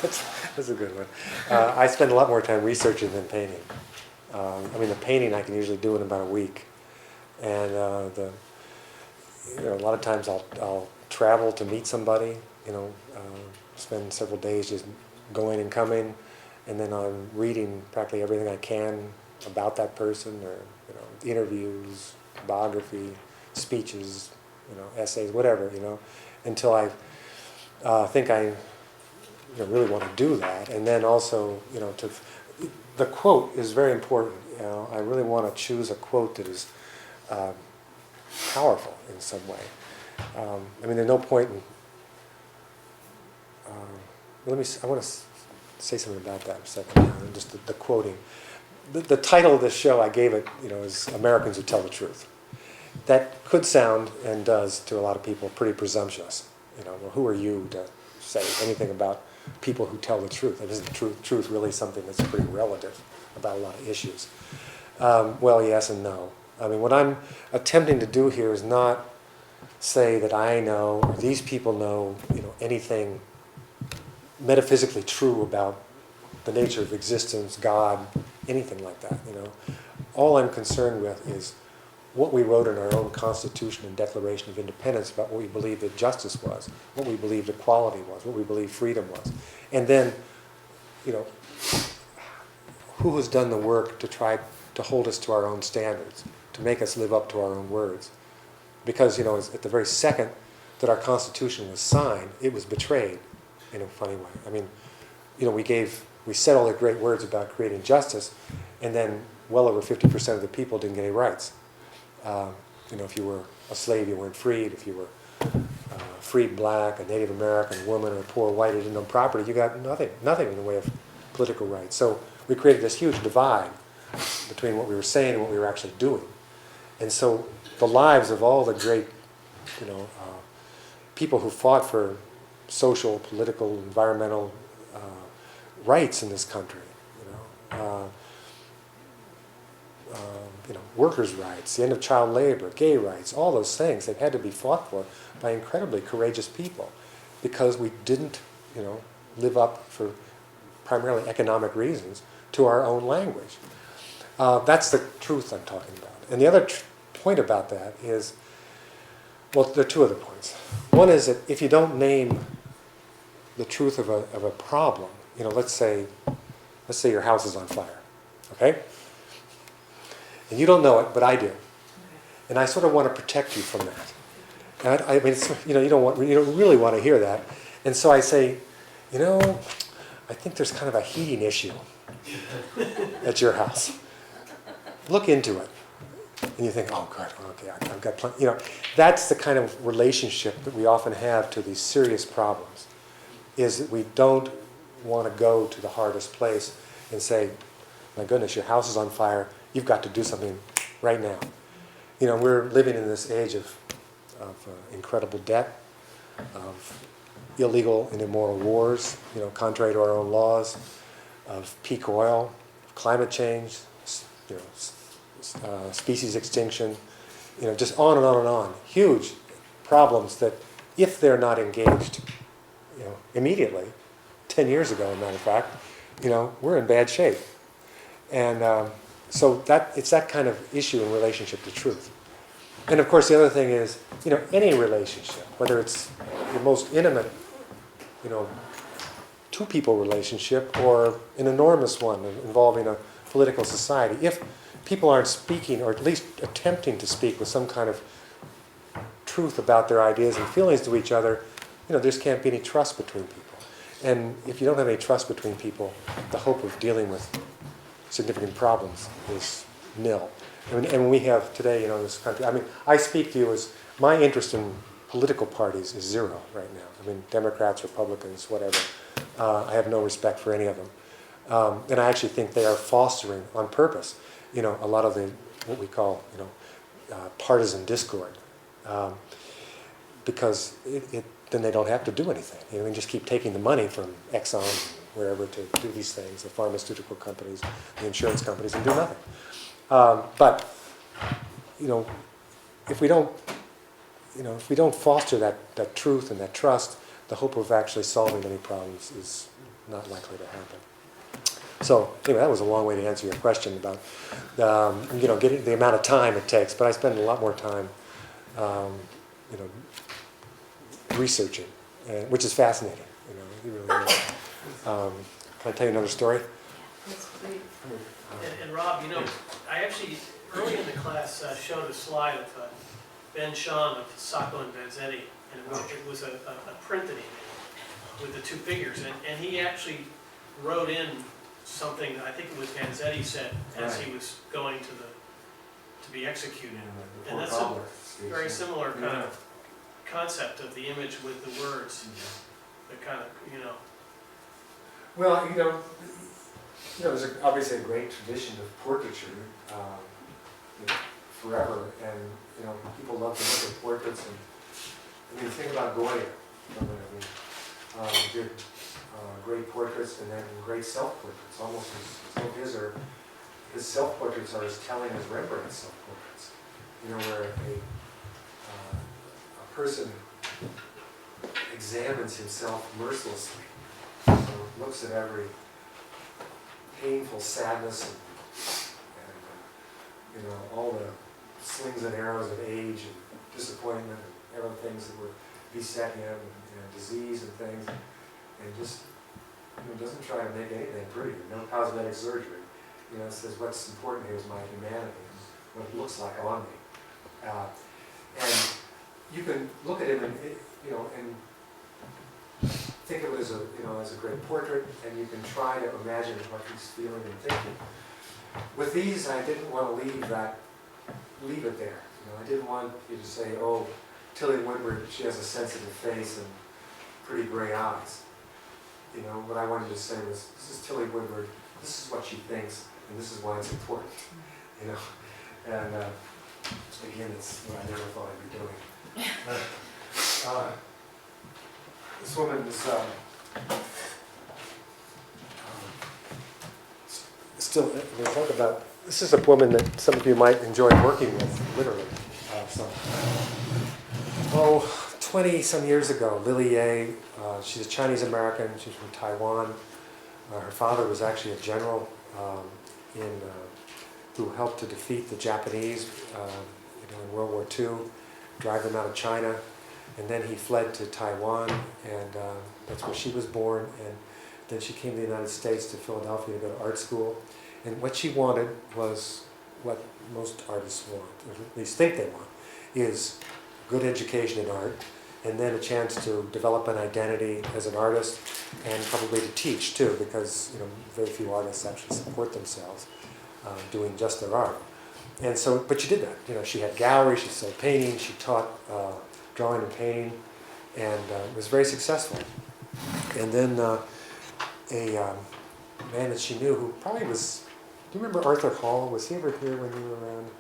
That's a good one. I spend a lot more time researching than painting. The painting I can usually do in about a week, and a lot of times I'll travel to meet somebody. Spend several days just going and coming, and then I'm reading practically everything I can about that person, or interviews, biography, speeches, essays, whatever, until I think I really want to do that. And then also, the quote is very important. I really want to choose a quote that is powerful in some way. There's no point in. I want to say something about that in a second. Just the quoting. The title of this show, I gave it, is Americans Who Tell the Truth. That could sound, and does to a lot of people, pretty presumptuous. Well, who are you to say anything about people who tell the truth? Isn't truth really something that's pretty relative about a lot of issues? Well, yes and no. What I'm attempting to do here is not say that I know, or these people know, anything metaphysically true about the nature of existence, God, anything like that. All I'm concerned with is what we wrote in our own Constitution and Declaration of Independence about what we believed that justice was, what we believed equality was, what we believed freedom was, and then, who has done the work to try to hold us to our own standards, to make us live up to our own words? Because at the very second that our Constitution was signed, it was betrayed in a funny way. We said all the great words about creating justice, and then well over 50% of the people didn't get any rights. If you were a slave, you weren't freed. If you were freed black, a Native American, woman, or a poor white who didn't own property, you got nothing in the way of political rights. So we created this huge divide between what we were saying and what we were actually doing. And so the lives of all the great, people who fought for social, political, environmental rights in this country, workers' rights, the end of child labor, gay rights, all those things, they've had to be fought for by incredibly courageous people because we didn't, live up for primarily economic reasons to our own language. That's the truth I'm talking about. And the other point about that is, well, there are two other points. One is that if you don't name the truth of a problem, let's say your house is on fire, okay? And you don't know it, but I do. And I sort of want to protect you from that. And you don't really want to hear that. And so I say, I think there's kind of a heating issue at your house. Look into it. And you think, oh, good, okay, I've got plenty. That's the kind of relationship that we often have to these serious problems, is that we don't want to go to the hardest place and say, my goodness, your house is on fire, you've got to do something right now. We're living in this age of incredible debt, of illegal and immoral wars, contrary to our own laws, of peak oil, climate change, species extinction, just on and on and on. Huge problems that, if they're not engaged, immediately, 10 years ago, as a matter of fact, we're in bad shape. And so it's that kind of issue in relationship to truth. And of course, the other thing is, any relationship, whether it's the most intimate, two-people relationship or an enormous one involving a political society, if people aren't speaking, or at least attempting to speak with some kind of truth about their ideas and feelings to each other, there just can't be any trust between people. And if you don't have any trust between people, the hope of dealing with significant problems is nil. And we have today, in this country, I speak to you as, my interest in political parties is zero right now. Democrats, Republicans, whatever. I have no respect for any of them. And I actually think they are fostering, on purpose, a lot of what we call, partisan discord. Because then they don't have to do anything. We just keep taking the money from Exxon, wherever, to do these things, the pharmaceutical companies, the insurance companies, and do nothing. But if we don't foster that truth and that trust, the hope of actually solving any problems is not likely to happen. So anyway, that was a long way to answer your question about getting the amount of time it takes. But I spend a lot more time, researching, which is fascinating. It really is. Can I tell you another story? That's great. And Rob, I actually, early in the class, showed a slide of Ben Shahn of Sacco and Vanzetti, and it was a print that he made with the two figures, and he actually wrote in something that I think it was Vanzetti said as he was going to be executed. And that's a very similar kind of concept of the image with the words. The kind of, Well, there's obviously a great tradition of portraiture forever, and people love to look at portraits. And think about Goya. Did great portraits and then great self-portraits. Almost as though his self-portraits are as telling as Rembrandt's self-portraits. Where a person examines himself mercilessly, looks at every painful sadness and all the slings and arrows of age and disappointment and other things that were beset him and disease and things, and just doesn't try to make anything pretty. No cosmetic surgery. Says what's important here is my humanity and what it looks like on me. And you can look at him and think of it as a great portrait, and you can try to imagine what he's feeling and thinking. With these, I didn't want to leave it there. I didn't want you to say, "Oh, Tilly Woodward, she has a sensitive face and pretty gray eyes." What I wanted to say was, "This is Tilly Woodward. This is what she thinks, and this is why it's important." And again, it's what I never thought I'd be doing. This woman is still, we talk about, this is a woman that some of you might enjoy working with, literally. 20 some years ago, Lily Ye, she's a Chinese American, she's from Taiwan. Her father was actually a general who helped to defeat the Japanese in World War II, drive them out of China. And then he fled to Taiwan, and that's where she was born. And then she came to the United States, to Philadelphia, to go to art school. And what she wanted was what most artists want, or at least think they want, is good education in art, and then a chance to develop an identity as an artist, and probably to teach too, because very few artists actually support themselves doing just their art. And so, but she did that. She had galleries, she sold paintings, she taught drawing and painting, and was very successful. And then a man that she knew, who probably was, do you remember Arthur Hall? Was he ever here when you were around?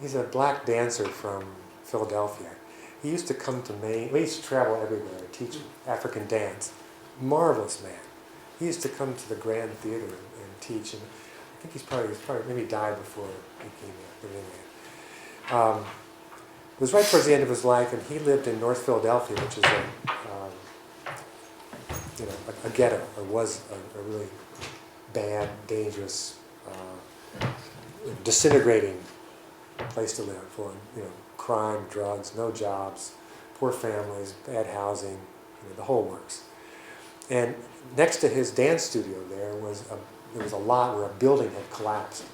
He's a black dancer from Philadelphia. He used to come to Maine. We used to travel everywhere and teach African dance. Marvelous man. He used to come to the Grand Theater and teach. And I think he's probably maybe died before he came here. But anyway, it was right towards the end of his life, and he lived in North Philadelphia, which is a ghetto, or was a really bad, dangerous, disintegrating place to live for, crime, drugs, no jobs, poor families, bad housing, the whole works. And next to his dance studio there was a lot where a building had collapsed,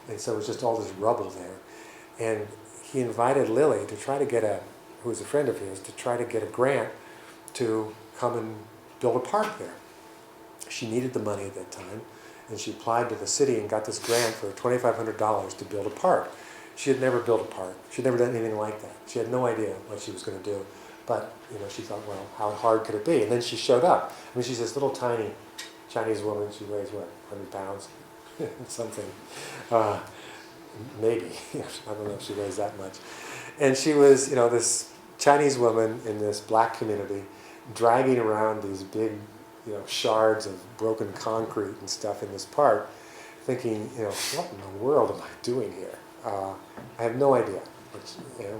and so it was just all this rubble there. And he invited Lily to try to get who was a friend of his, to try to get a grant to come and build a park there. She needed the money at that time, and she applied to the city and got this grant for $2,500 to build a park. She had never built a park. She'd never done anything like that. She had no idea what she was going to do. But, she thought, well, how hard could it be? And then she showed up. I mean, she's this little tiny Chinese woman. She weighs, 100 pounds? Something. Maybe. I don't know if she weighs that much. And she was, this Chinese woman in this black community dragging around these big, shards of broken concrete and stuff in this park, thinking, what in the world am I doing here? I have no idea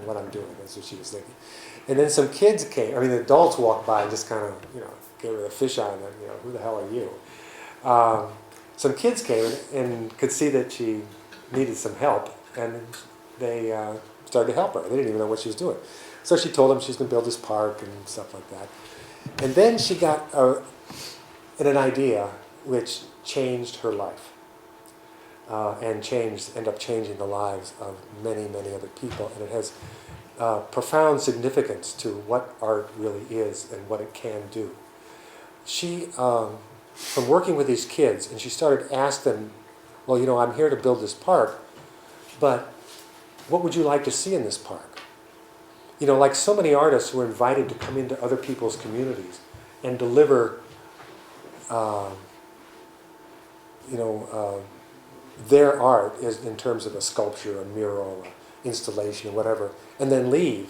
what I'm doing. That's what she was thinking. And then some kids came. I mean, the adults walked by and just kind of, gave her a fisheye and, who the hell are you? Some kids came and could see that she needed some help, and they started to help her. They didn't even know what she was doing. So she told them she was going to build this park and stuff like that. And then she got an idea which changed her life. And ended up changing the lives of many, many other people. And it has profound significance to what art really is and what it can do. She, from working with these kids, and she started to ask them, well, I'm here to build this park, but what would you like to see in this park? Like so many artists who are invited to come into other people's communities and deliver, their art is in terms of a sculpture, a mural, an installation, or whatever, and then leave,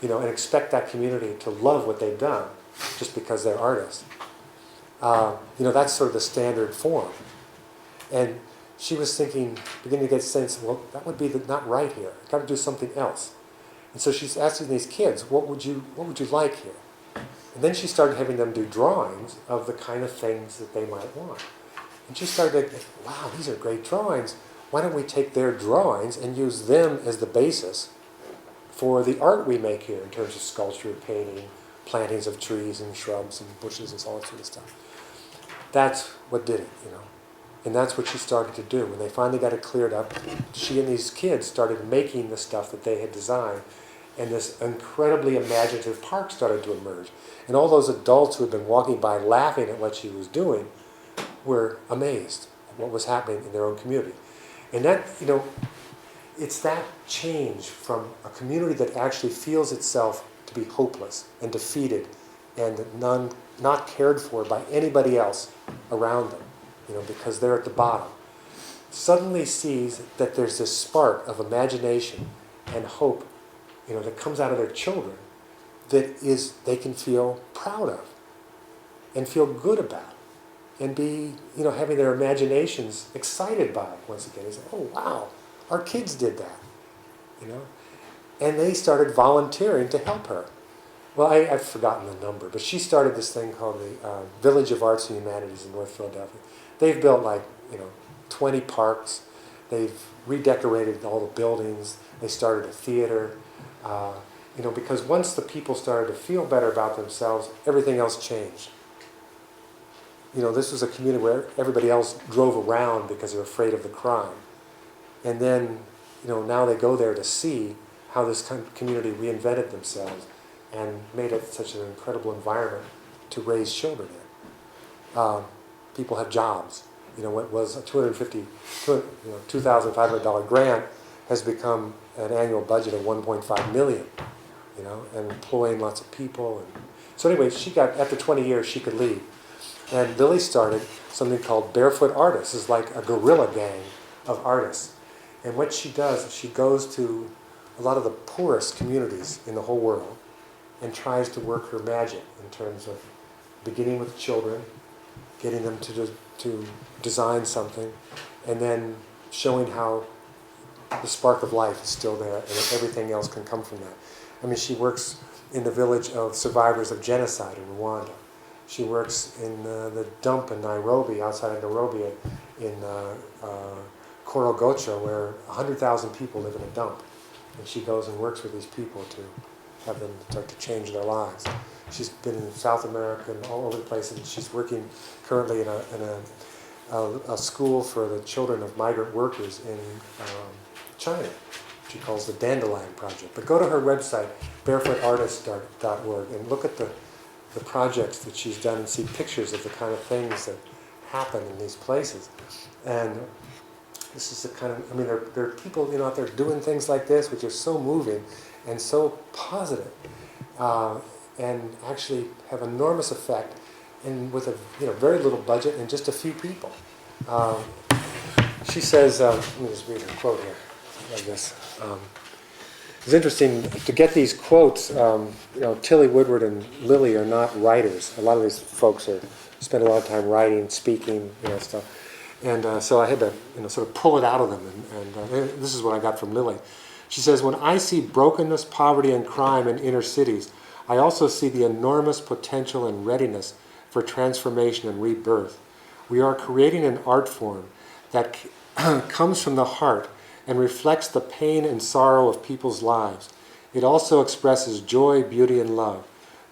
and expect that community to love what they've done just because they're artists. That's sort of the standard form. And she was thinking, beginning to get a sense, well, that would be not right here. I've got to do something else. And so she's asking these kids, what would you like here? And then she started having them do drawings of the kind of things that they might want. And she started to think, wow, these are great drawings. Why don't we take their drawings and use them as the basis for the art we make here in terms of sculpture, painting, plantings of trees and shrubs and bushes and all that sort of stuff. That's what did it, And that's what she started to do. When they finally got it cleared up, she and these kids started making the stuff that they had designed, and this incredibly imaginative park started to emerge. And all those adults who had been walking by laughing at what she was doing were amazed at what was happening in their own community. And that, it's that change from a community that actually feels itself to be hopeless and defeated and not cared for by anybody else around them, because they're at the bottom, suddenly sees that there's this spark of imagination and hope, that comes out of their children that they can feel proud of and feel good about and be, having their imaginations excited by once again. They say, oh, wow, our kids did that, And they started volunteering to help her. Well, I've forgotten the number, but she started this thing called the Village of Arts and Humanities in North Philadelphia. They've built 20 parks. They've redecorated all the buildings. They started a theater. Because once the people started to feel better about themselves, everything else changed. This was a community where everybody else drove around because they're afraid of the crime. And then, now they go there to see how this community reinvented themselves and made it such an incredible environment to raise children in. People have jobs. What was a $2,500 grant has become an annual budget of $1.5 million, and employing lots of people. And so anyway, after 20 years, she could leave. And Lily started something called Barefoot Artists. It's like a guerrilla gang of artists. And what she does is she goes to a lot of the poorest communities in the whole world, and tries to work her magic in terms of beginning with children, getting them to design something, and then showing how the spark of life is still there and that everything else can come from that. I mean, she works in the village of survivors of genocide in Rwanda. She works in the dump in Nairobi, outside of Nairobi, in Korogocho, where 100,000 people live in a dump. And she goes and works with these people to have them start to change their lives. She's been in South America and all over the place, and she's working currently in a school for the children of migrant workers in China. She calls the Dandelion Project. But go to her website, barefootartist.org, and look at the projects that she's done and see pictures of the kind of things that happen in these places. And this is the kind of, I mean, there are people, out there doing things like this, which are so moving and so positive, and actually have enormous effect, and with a very little budget and just a few people. She says, let me just read her quote here, like this. It's interesting to get these quotes. Tilly Woodward and Lily are not writers. A lot of these folks spend a lot of time writing, speaking, stuff. And so I had to, sort of pull it out of them. And this is what I got from Lily. She says, "When I see brokenness, poverty, and crime in inner cities, I also see the enormous potential and readiness for transformation and rebirth. We are creating an art form that comes from the heart and reflects the pain and sorrow of people's lives. It also expresses joy, beauty, and love.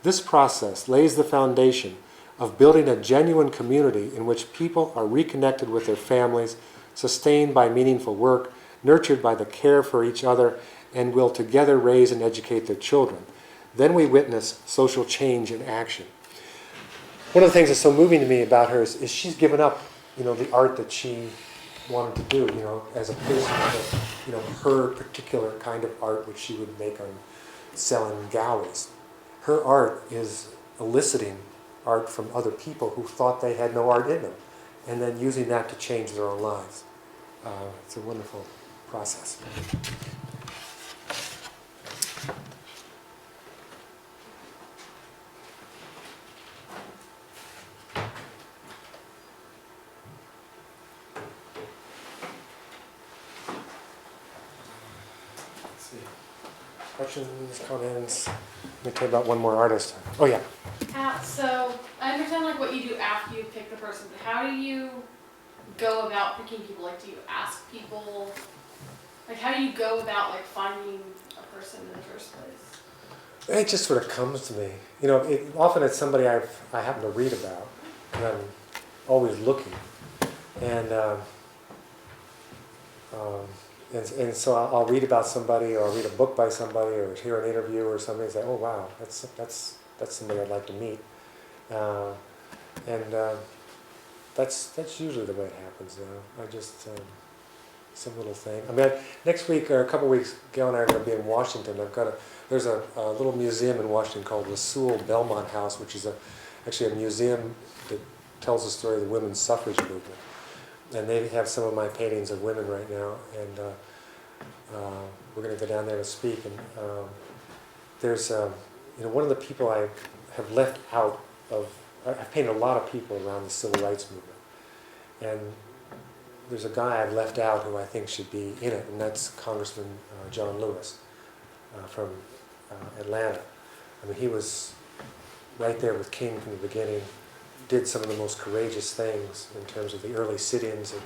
This process lays the foundation of building a genuine community in which people are reconnected with their families, sustained by meaningful work, nurtured by the care for each other, and will together raise and educate their children. Then we witness social change in action." One of the things that's so moving to me about her is she's given up, the art that she wanted to do, as a person of, her particular kind of art, which she would make on selling galleries. Her art is eliciting art from other people who thought they had no art in them, and then using that to change their own lives. It's a wonderful process. Questions, comments? Let me tell you about one more artist. Oh yeah. So I understand what you do after you pick the person, but how do you go about picking people? Do you ask people? How do you go about finding a person in the first place? It just sort of comes to me. Often it's somebody I happen to read about, and I'm always looking. And so I'll read about somebody, or I'll read a book by somebody, or hear an interview or something, and say, "Oh wow, that's somebody I'd like to meet." That's usually the way it happens. I just some little thing. I mean, next week or a couple of weeks, Gail and I are going to be in Washington. There's a little museum in Washington called the Sewell Belmont House, which is actually a museum that tells the story of the women's suffrage movement. And they have some of my paintings of women right now, and we're going to go down there to speak. And there's, one of the people I have left out of. I've painted a lot of people around the civil rights movement, and there's a guy I've left out who I think should be in it, and that's Congressman John Lewis from Atlanta. I mean, he was right there with King from the beginning. Did some of the most courageous things in terms of the early sit-ins and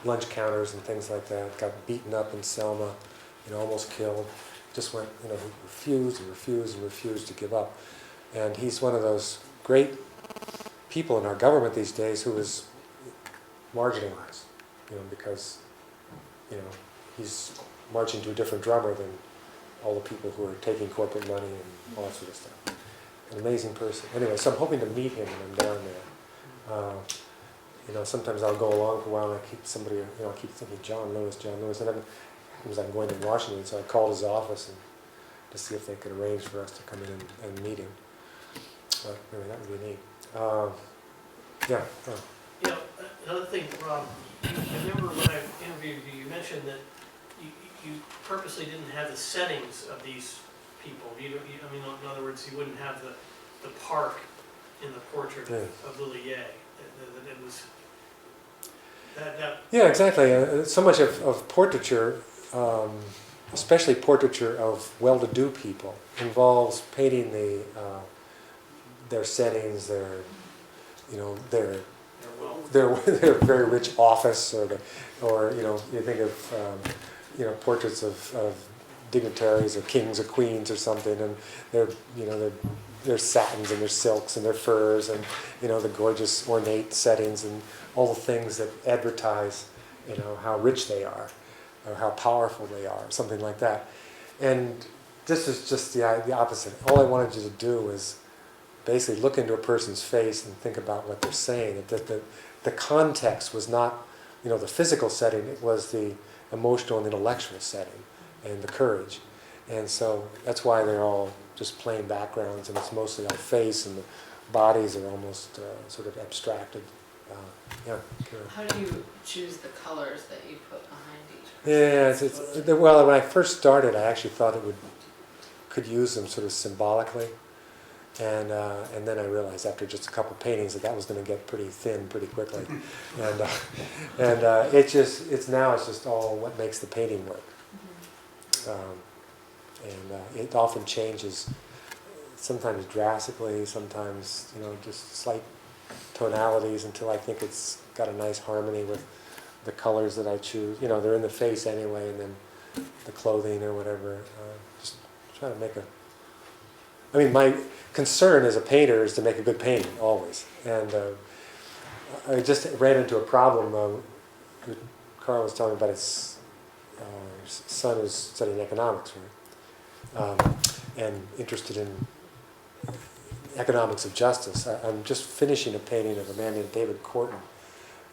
lunch counters and things like that. Got beaten up in Selma, almost killed. Just went, he refused and refused and refused to give up. And he's one of those great people in our government these days who is marginalized, because, he's marching to a different drummer than all the people who are taking corporate money and all that sort of stuff. An amazing person. Anyway, so I'm hoping to meet him when I'm down there. Sometimes I'll go along for a while and I keep thinking John Lewis, and then I'm going to Washington, so I called his office to see if they could arrange for us to come in and meet him. But anyway, that would be neat. Yeah. Another thing, Rob, I remember when I interviewed you, you mentioned that you purposely didn't have the settings of these people. I mean, in other words, you wouldn't have the park in the portrait of Lily Ye. That it was that. Yeah, exactly. So much of portraiture, especially portraiture of well-to-do people, involves painting their settings, their their very rich office, or you think of portraits of dignitaries or kings or queens or something, and their satins and their silks and their furs and the gorgeous ornate settings and all the things that advertise how rich they are or how powerful they are, something like that. And this is just the opposite. All I wanted you to do was basically look into a person's face and think about what they're saying. The context was not the physical setting, it was the emotional and intellectual setting and the courage. And so that's why they're all just plain backgrounds, and it's mostly our face, and the bodies are almost sort of abstracted. How do you choose the colors that you put behind each person? Yeah, well, when I first started, I actually thought could use them sort of symbolically, and then I realized after just a couple of paintings that was going to get pretty thin pretty quickly, and it's just all what makes the painting work. It often changes, sometimes drastically, sometimes just slight tonalities until I think it's got a nice harmony with the colors that I choose. They're in the face anyway, and then the clothing or whatever. Just try to make my concern as a painter is to make a good painting, always. And I just ran into a problem. Carl was telling me about his son who's studying economics, right? And interested in economics of justice. I'm just finishing a painting of a man named David Corton.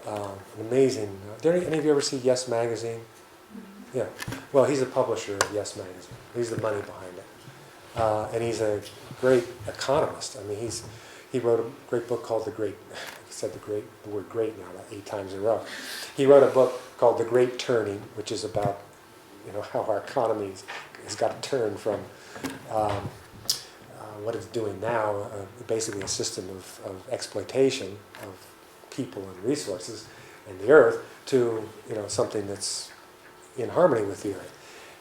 An amazing. Did any of you ever see Yes Magazine? Yeah. Well, he's a publisher of Yes Magazine. He's the money behind it, and he's a great economist. I mean, he wrote a great book called The Great. I said the word "great" now about 8 times in a row. He wrote a book called The Great Turning, which is about how our economy has got to turn from what it's doing now, basically a system of exploitation of people and resources and the earth, to something that's in harmony with the earth.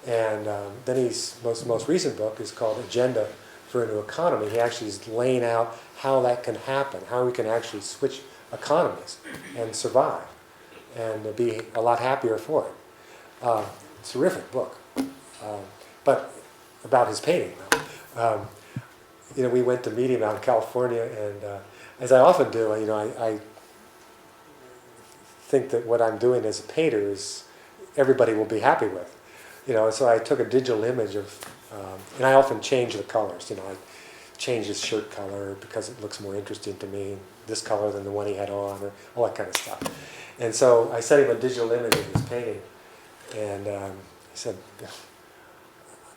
And then his most recent book is called Agenda for a New Economy. He actually is laying out how that can happen, how we can actually switch economies and survive and be a lot happier for it. Terrific book. But about his painting, though. We went to meet him out in California, and as I often do, I think that what I'm doing as a painter is everybody will be happy with. So I took a digital image of, and I often change the colors. I change his shirt color because it looks more interesting to me, this color than the one he had on, or all that kind of stuff. And so I sent him a digital image of his painting, and he said,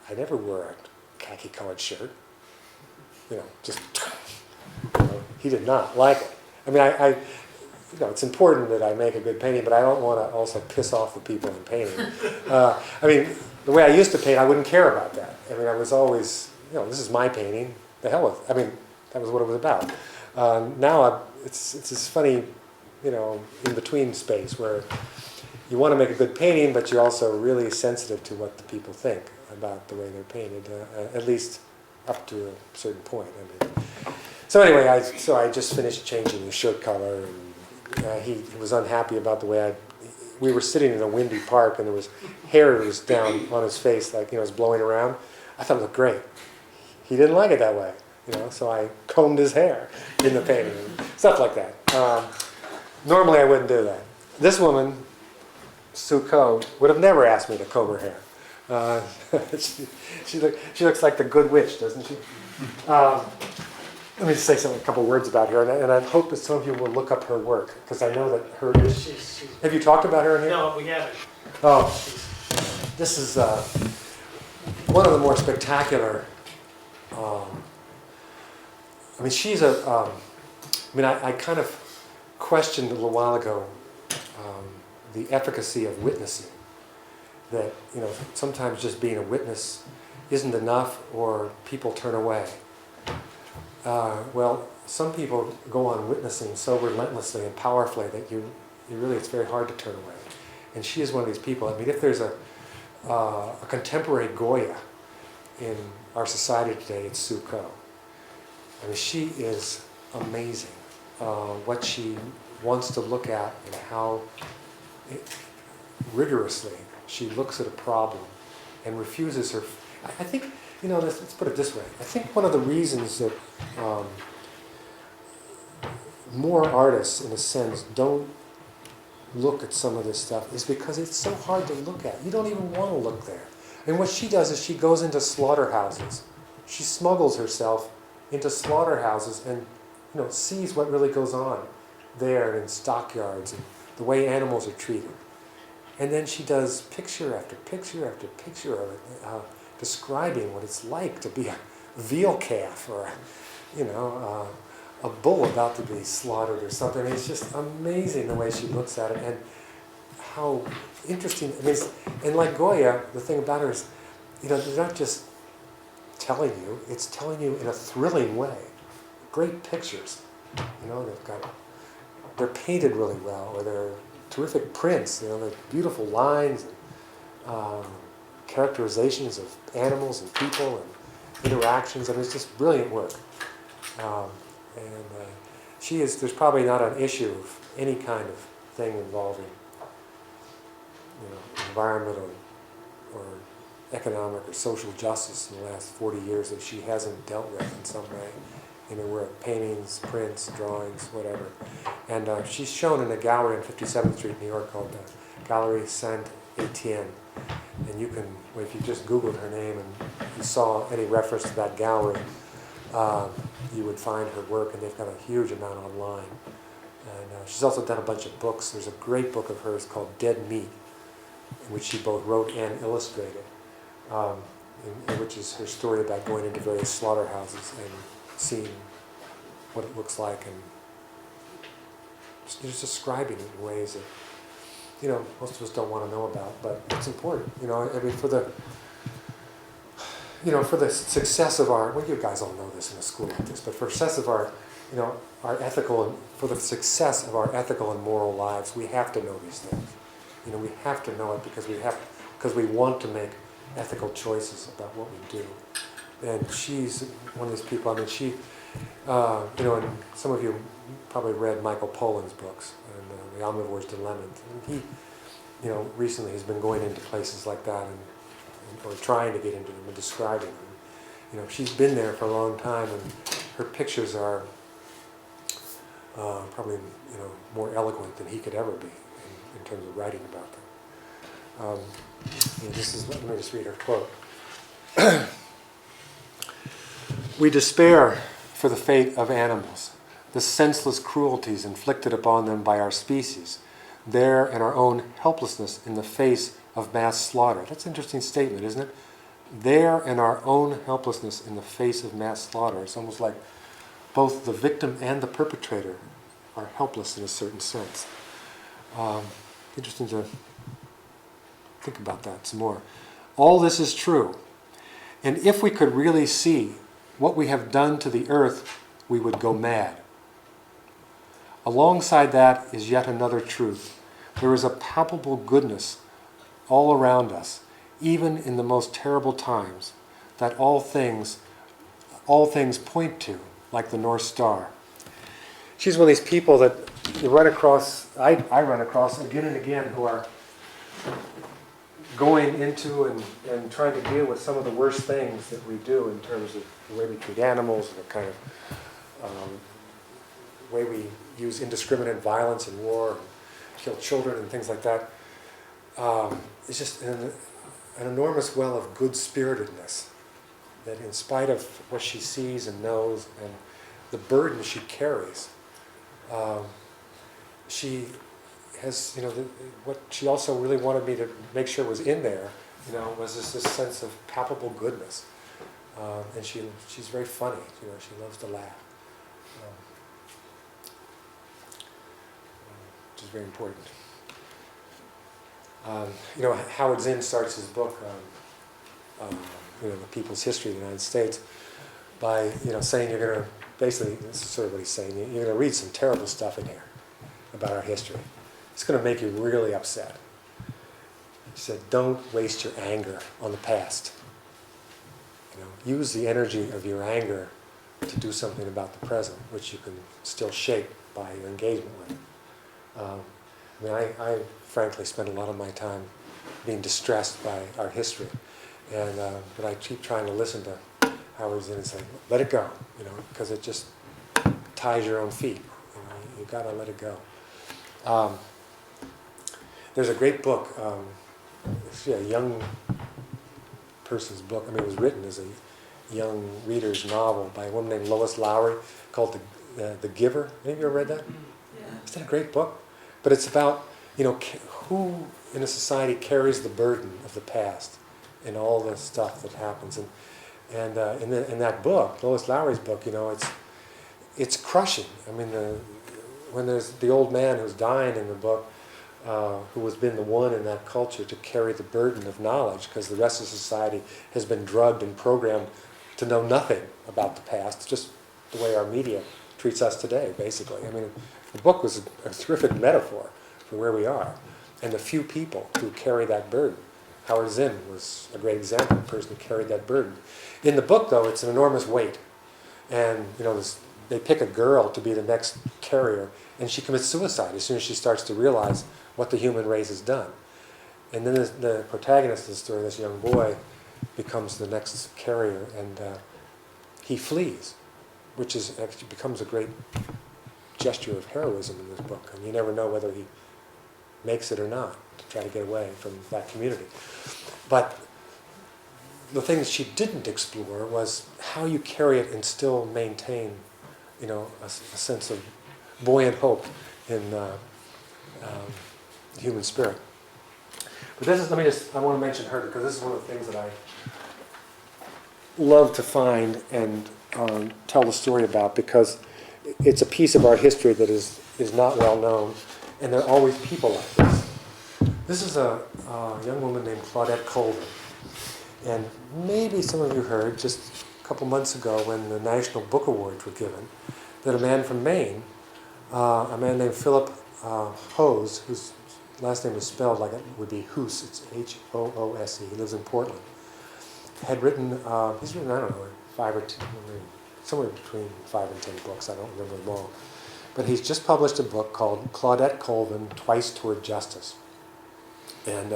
I never wore a khaki-colored shirt. He did not like it. I mean, it's important that I make a good painting, but I don't want to also piss off the people I'm painting. The way I used to paint, I wouldn't care about that. I was always, this is my painting. The hell with it. That was what it was about. Now it's this funny, in between space where you want to make a good painting, but you're also really sensitive to what the people think about the way they're painted, at least up to a certain point. So anyway, I just finished changing the shirt color, and he was unhappy about the way we were sitting in a windy park, and there was hair that was down on his face, like it was blowing around. I thought it looked great. He didn't like it that way, so I combed his hair in the painting, and stuff like that. Normally I wouldn't do that. This woman, Sue Ko, would have never asked me to comb her hair. She looks like the good witch, doesn't she? Let me just say a couple words about her, and I hope that some of you will look up her work, because I know that her... Have you talked about her in here? No, we haven't. Oh, this is one of the more spectacular... she's a... I kind of questioned a little while ago the efficacy of witnessing. That, sometimes just being a witness isn't enough or people turn away. Well, some people go on witnessing so relentlessly and powerfully that you really, it's very hard to turn away. And she is one of these people. I mean, if there's a contemporary Goya in our society today, it's Sue Ko. I mean, she is amazing. What she wants to look at and how rigorously she looks at a problem and refuses her. I think, let's put it this way. I think one of the reasons that more artists, in a sense, don't look at some of this stuff is because it's so hard to look at. You don't even want to look there. And what she does is she goes into slaughterhouses. She smuggles herself into slaughterhouses and sees what really goes on there in stockyards and the way animals are treated. And then she does picture after picture after picture of it, describing what it's like to be a veal calf or a bull about to be slaughtered or something. I mean, it's just amazing the way she looks at it and how interesting. I mean, and like Goya, the thing about her is, they're not just telling you, it's telling you in a thrilling way. Great pictures. They're painted really well, or they're terrific prints. They're beautiful lines and characterizations of animals and people and interactions. I mean, it's just brilliant work. There's probably not an issue of any kind of thing involving, environmental or economic or social justice in the last 40 years that she hasn't dealt with in some way. Where paintings, prints, drawings, whatever. And she's shown in a gallery on 57th Street, New York, called Gallery Saint-Étienne. And you can, if you just Googled her name and you saw any reference to that gallery, you would find her work, and they've got a huge amount online. And she's also done a bunch of books. There's a great book of hers called Dead Meat, in which she both wrote and illustrated, in which is her story about going into various slaughterhouses and seeing what it looks like and just describing it in ways that, most of us don't want to know about, but it's important. I mean, for the success of our, well, you guys all know this in a school like this, but for success of our, our ethical, for the success of our ethical and moral lives, we have to know these things. We have to know it because we want to make ethical choices about what we do. And she's one of these people. I mean, she, and some of you probably read Michael Pollan's books, and The Omnivore's Dilemma. And he, recently has been going into places like that or trying to get into them and describing them. She's been there for a long time, and her pictures are probably, more eloquent than he could ever be in terms of writing about them. Let me just read her quote. We despair for the fate of animals, the senseless cruelties inflicted upon them by our species, there and our own helplessness in the face of mass slaughter. That's an interesting statement, isn't it? There and our own helplessness in the face of mass slaughter. It's almost like both the victim and the perpetrator are helpless in a certain sense. Interesting to think about that some more. All this is true. And if we could really see what we have done to the earth, we would go mad. Alongside that is yet another truth. There is a palpable goodness all around us, even in the most terrible times, that all things point to, like the North Star. She's one of these people that you run across, I run across again and again, who are going into and trying to deal with some of the worst things that we do in terms of the way we treat animals, the kind of way we use indiscriminate violence and war, and kill children and things like that. It's just an enormous well of good-spiritedness that, in spite of what she sees and knows and the burden she carries, she has, what she also really wanted me to make sure was in there, was this sense of palpable goodness. And she's very funny, she loves to laugh. Which is very important. Howard Zinn starts his book the people's history of the United States by saying you're going to basically, this is sort of what he's saying, you're going to read some terrible stuff in here about our history. It's going to make you really upset. He said, don't waste your anger on the past. Use the energy of your anger to do something about the present, which you can still shape by your engagement with it. I frankly spend a lot of my time being distressed by our history, but I keep trying to listen to Howard Zinn and say, let it go, because it just ties your own feet. You got to let it go. There's a great book. It's a young person's book. It was written as a young reader's novel by a woman named Lois Lowry called The Giver. Have you ever read that? Yeah. Isn't that a great book? But it's about, who in a society carries the burden of the past and all the stuff that happens. And in that book, Lois Lowry's book, it's crushing. When there's the old man who's dying in the book, who has been the one in that culture to carry the burden of knowledge, because the rest of society has been drugged and programmed to know nothing about the past, just the way our media treats us today, basically. The book was a terrific metaphor for where we are, and the few people who carry that burden. Howard Zinn was a great example of a person who carried that burden. In the book, though, it's an enormous weight, and they pick a girl to be the next carrier, and she commits suicide as soon as she starts to realize what the human race has done. And then the protagonist of the story, this young boy, becomes the next carrier, and he flees, which actually becomes a great gesture of heroism in this book. And you never know whether he makes it or not, to try to get away from that community. But the thing that she didn't explore was how you carry it and still maintain, a sense of buoyant hope in the human spirit. But I want to mention her because this is one of the things that I love to find and tell the story about, because it's a piece of our history that is not well known, and there are always people like this. This is a young woman named Claudette Colvin, and maybe some of you heard just a couple months ago when the National Book Awards were given, that a man from Maine, a man named Philip Hoose, whose last name is spelled like it would be Hoose, it's Hoose, he lives in Portland, had written, he's written, I don't know, 5 or 10, somewhere between 5 and 10 books, I don't remember them all. But he's just published a book called Claudette Colvin, Twice Toward Justice. And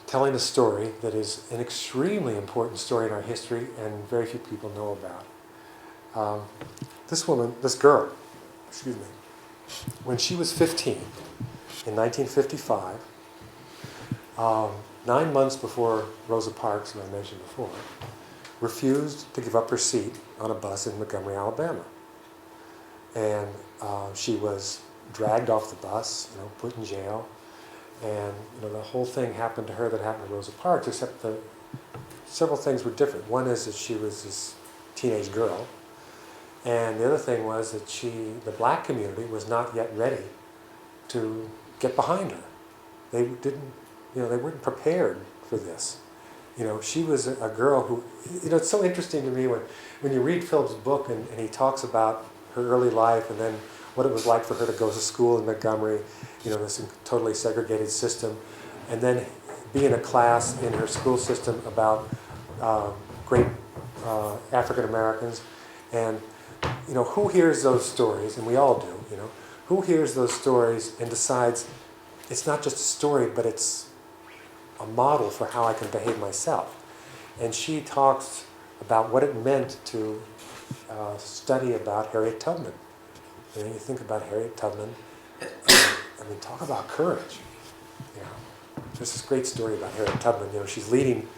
telling a story that is an extremely important story in our history and very few people know about. This girl, when she was 15, in 1955, 9 months before Rosa Parks, who I mentioned before, refused to give up her seat on a bus in Montgomery, Alabama. And she was dragged off the bus, put in jail. And the whole thing happened to her that happened to Rosa Parks, except that several things were different. One is that she was this teenage girl. And the other thing was that the black community was not yet ready to get behind her. They didn't, they weren't prepared for this. She was a girl who, it's so interesting to me when you read Philip's book and he talks about her early life and then what it was like for her to go to school in Montgomery, this totally segregated system, and then be in a class in her school system about great African Americans. And who hears those stories, and we all do, who hears those stories and decides it's not just a story, but it's a model for how I can behave myself. And she talks about what it meant to study about Harriet Tubman. You think about Harriet Tubman, talk about courage. There's this great story about Harriet Tubman. She's leading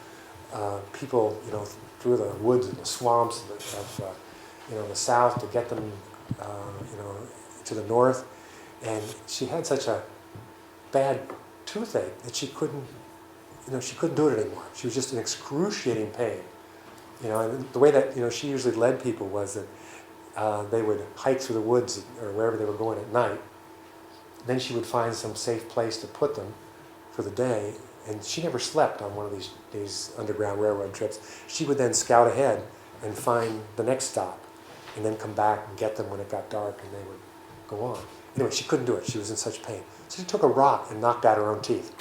people, through the woods and the swamps of the South to get them, to the North. And she had such a bad toothache that she couldn't do it anymore. She was just in excruciating pain. And the way that, she usually led people was that they would hike through the woods or wherever they were going at night. Then she would find some safe place to put them for the day, And she never slept on one of these Underground Railroad trips. She would then scout ahead and find the next stop, and then come back and get them when it got dark, and they would go on. Anyway, she couldn't do it. She was in such pain. So she took a rock and knocked out her own teeth.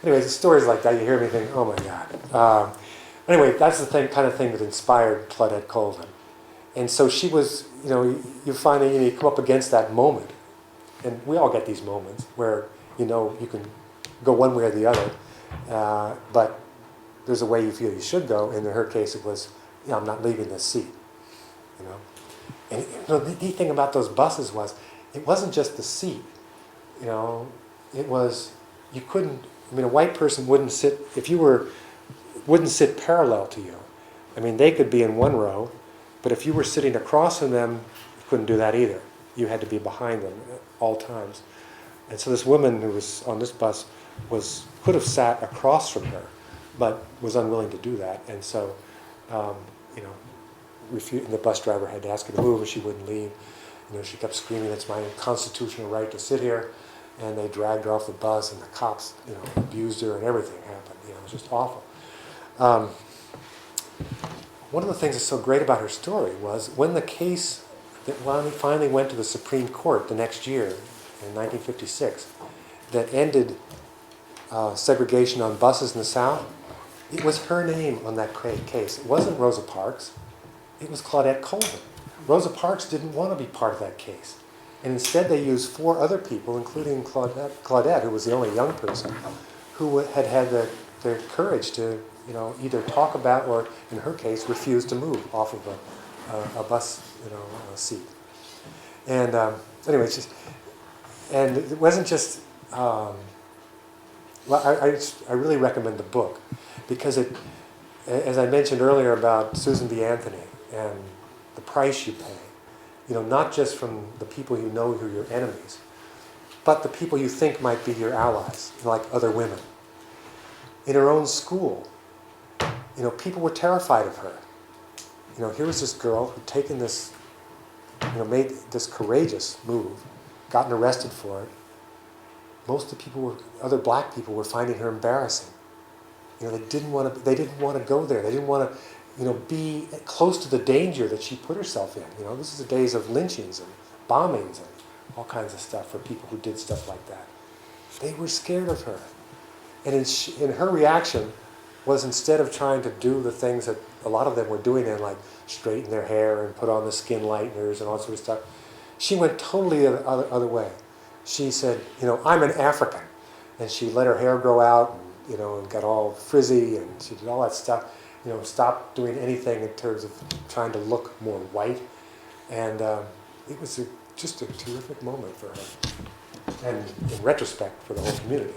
Anyway, the stories like that, you hear me think, oh my God. Anyway, that's the kind of thing that inspired Claudette Colvin. And so she was, you finally, you come up against that moment. And we all get these moments where, you can go one way or the other, but there's a way you feel you should go. And in her case, it was, I'm not leaving this seat, And the neat thing about those buses was, it wasn't just the seat, it was, you couldn't, a white person wouldn't sit, wouldn't sit parallel to you. They could be in one row, but if you were sitting across from them, you couldn't do that either. You had to be behind them at all times. And so this woman who was on this bus could have sat across from her, but was unwilling to do that. And so, the bus driver had to ask her to move, and she wouldn't leave. She kept screaming, "It's my constitutional right to sit here." And they dragged her off the bus, and the cops, abused her, and everything happened. It was just awful. One of the things that's so great about her story was when the case that finally went to the Supreme Court the next year, in 1956, that ended segregation on buses in the South, it was her name on that case. It wasn't Rosa Parks. It was Claudette Colvin. Rosa Parks didn't want to be part of that case. And instead they used 4 other people, including Claudette, who was the only young person, who had the courage to either talk about or, in her case, refuse to move off of a bus seat. And anyway, and it wasn't just, I really recommend the book because it, as I mentioned earlier about Susan B. Anthony and the price you pay, not just from the people you know who are your enemies, but the people you think might be your allies, like other women. In her own school, people were terrified of her. Here was this girl who'd taken this, made this courageous move, gotten arrested for it. Most of the people other black people were finding her embarrassing. They didn't want to go there. They didn't want to, be close to the danger that she put herself in. This is the days of lynchings and bombings and all kinds of stuff for people who did stuff like that. They were scared of her. And in her reaction was, instead of trying to do the things that a lot of them were doing then, like straighten their hair and put on the skin lighteners and all sort of stuff, she went totally the other way. She said, I'm an African. And she let her hair grow out and got all frizzy, and she did all that stuff. Stopped doing anything in terms of trying to look more white. And it was just a terrific moment for her. And in retrospect, for the whole community.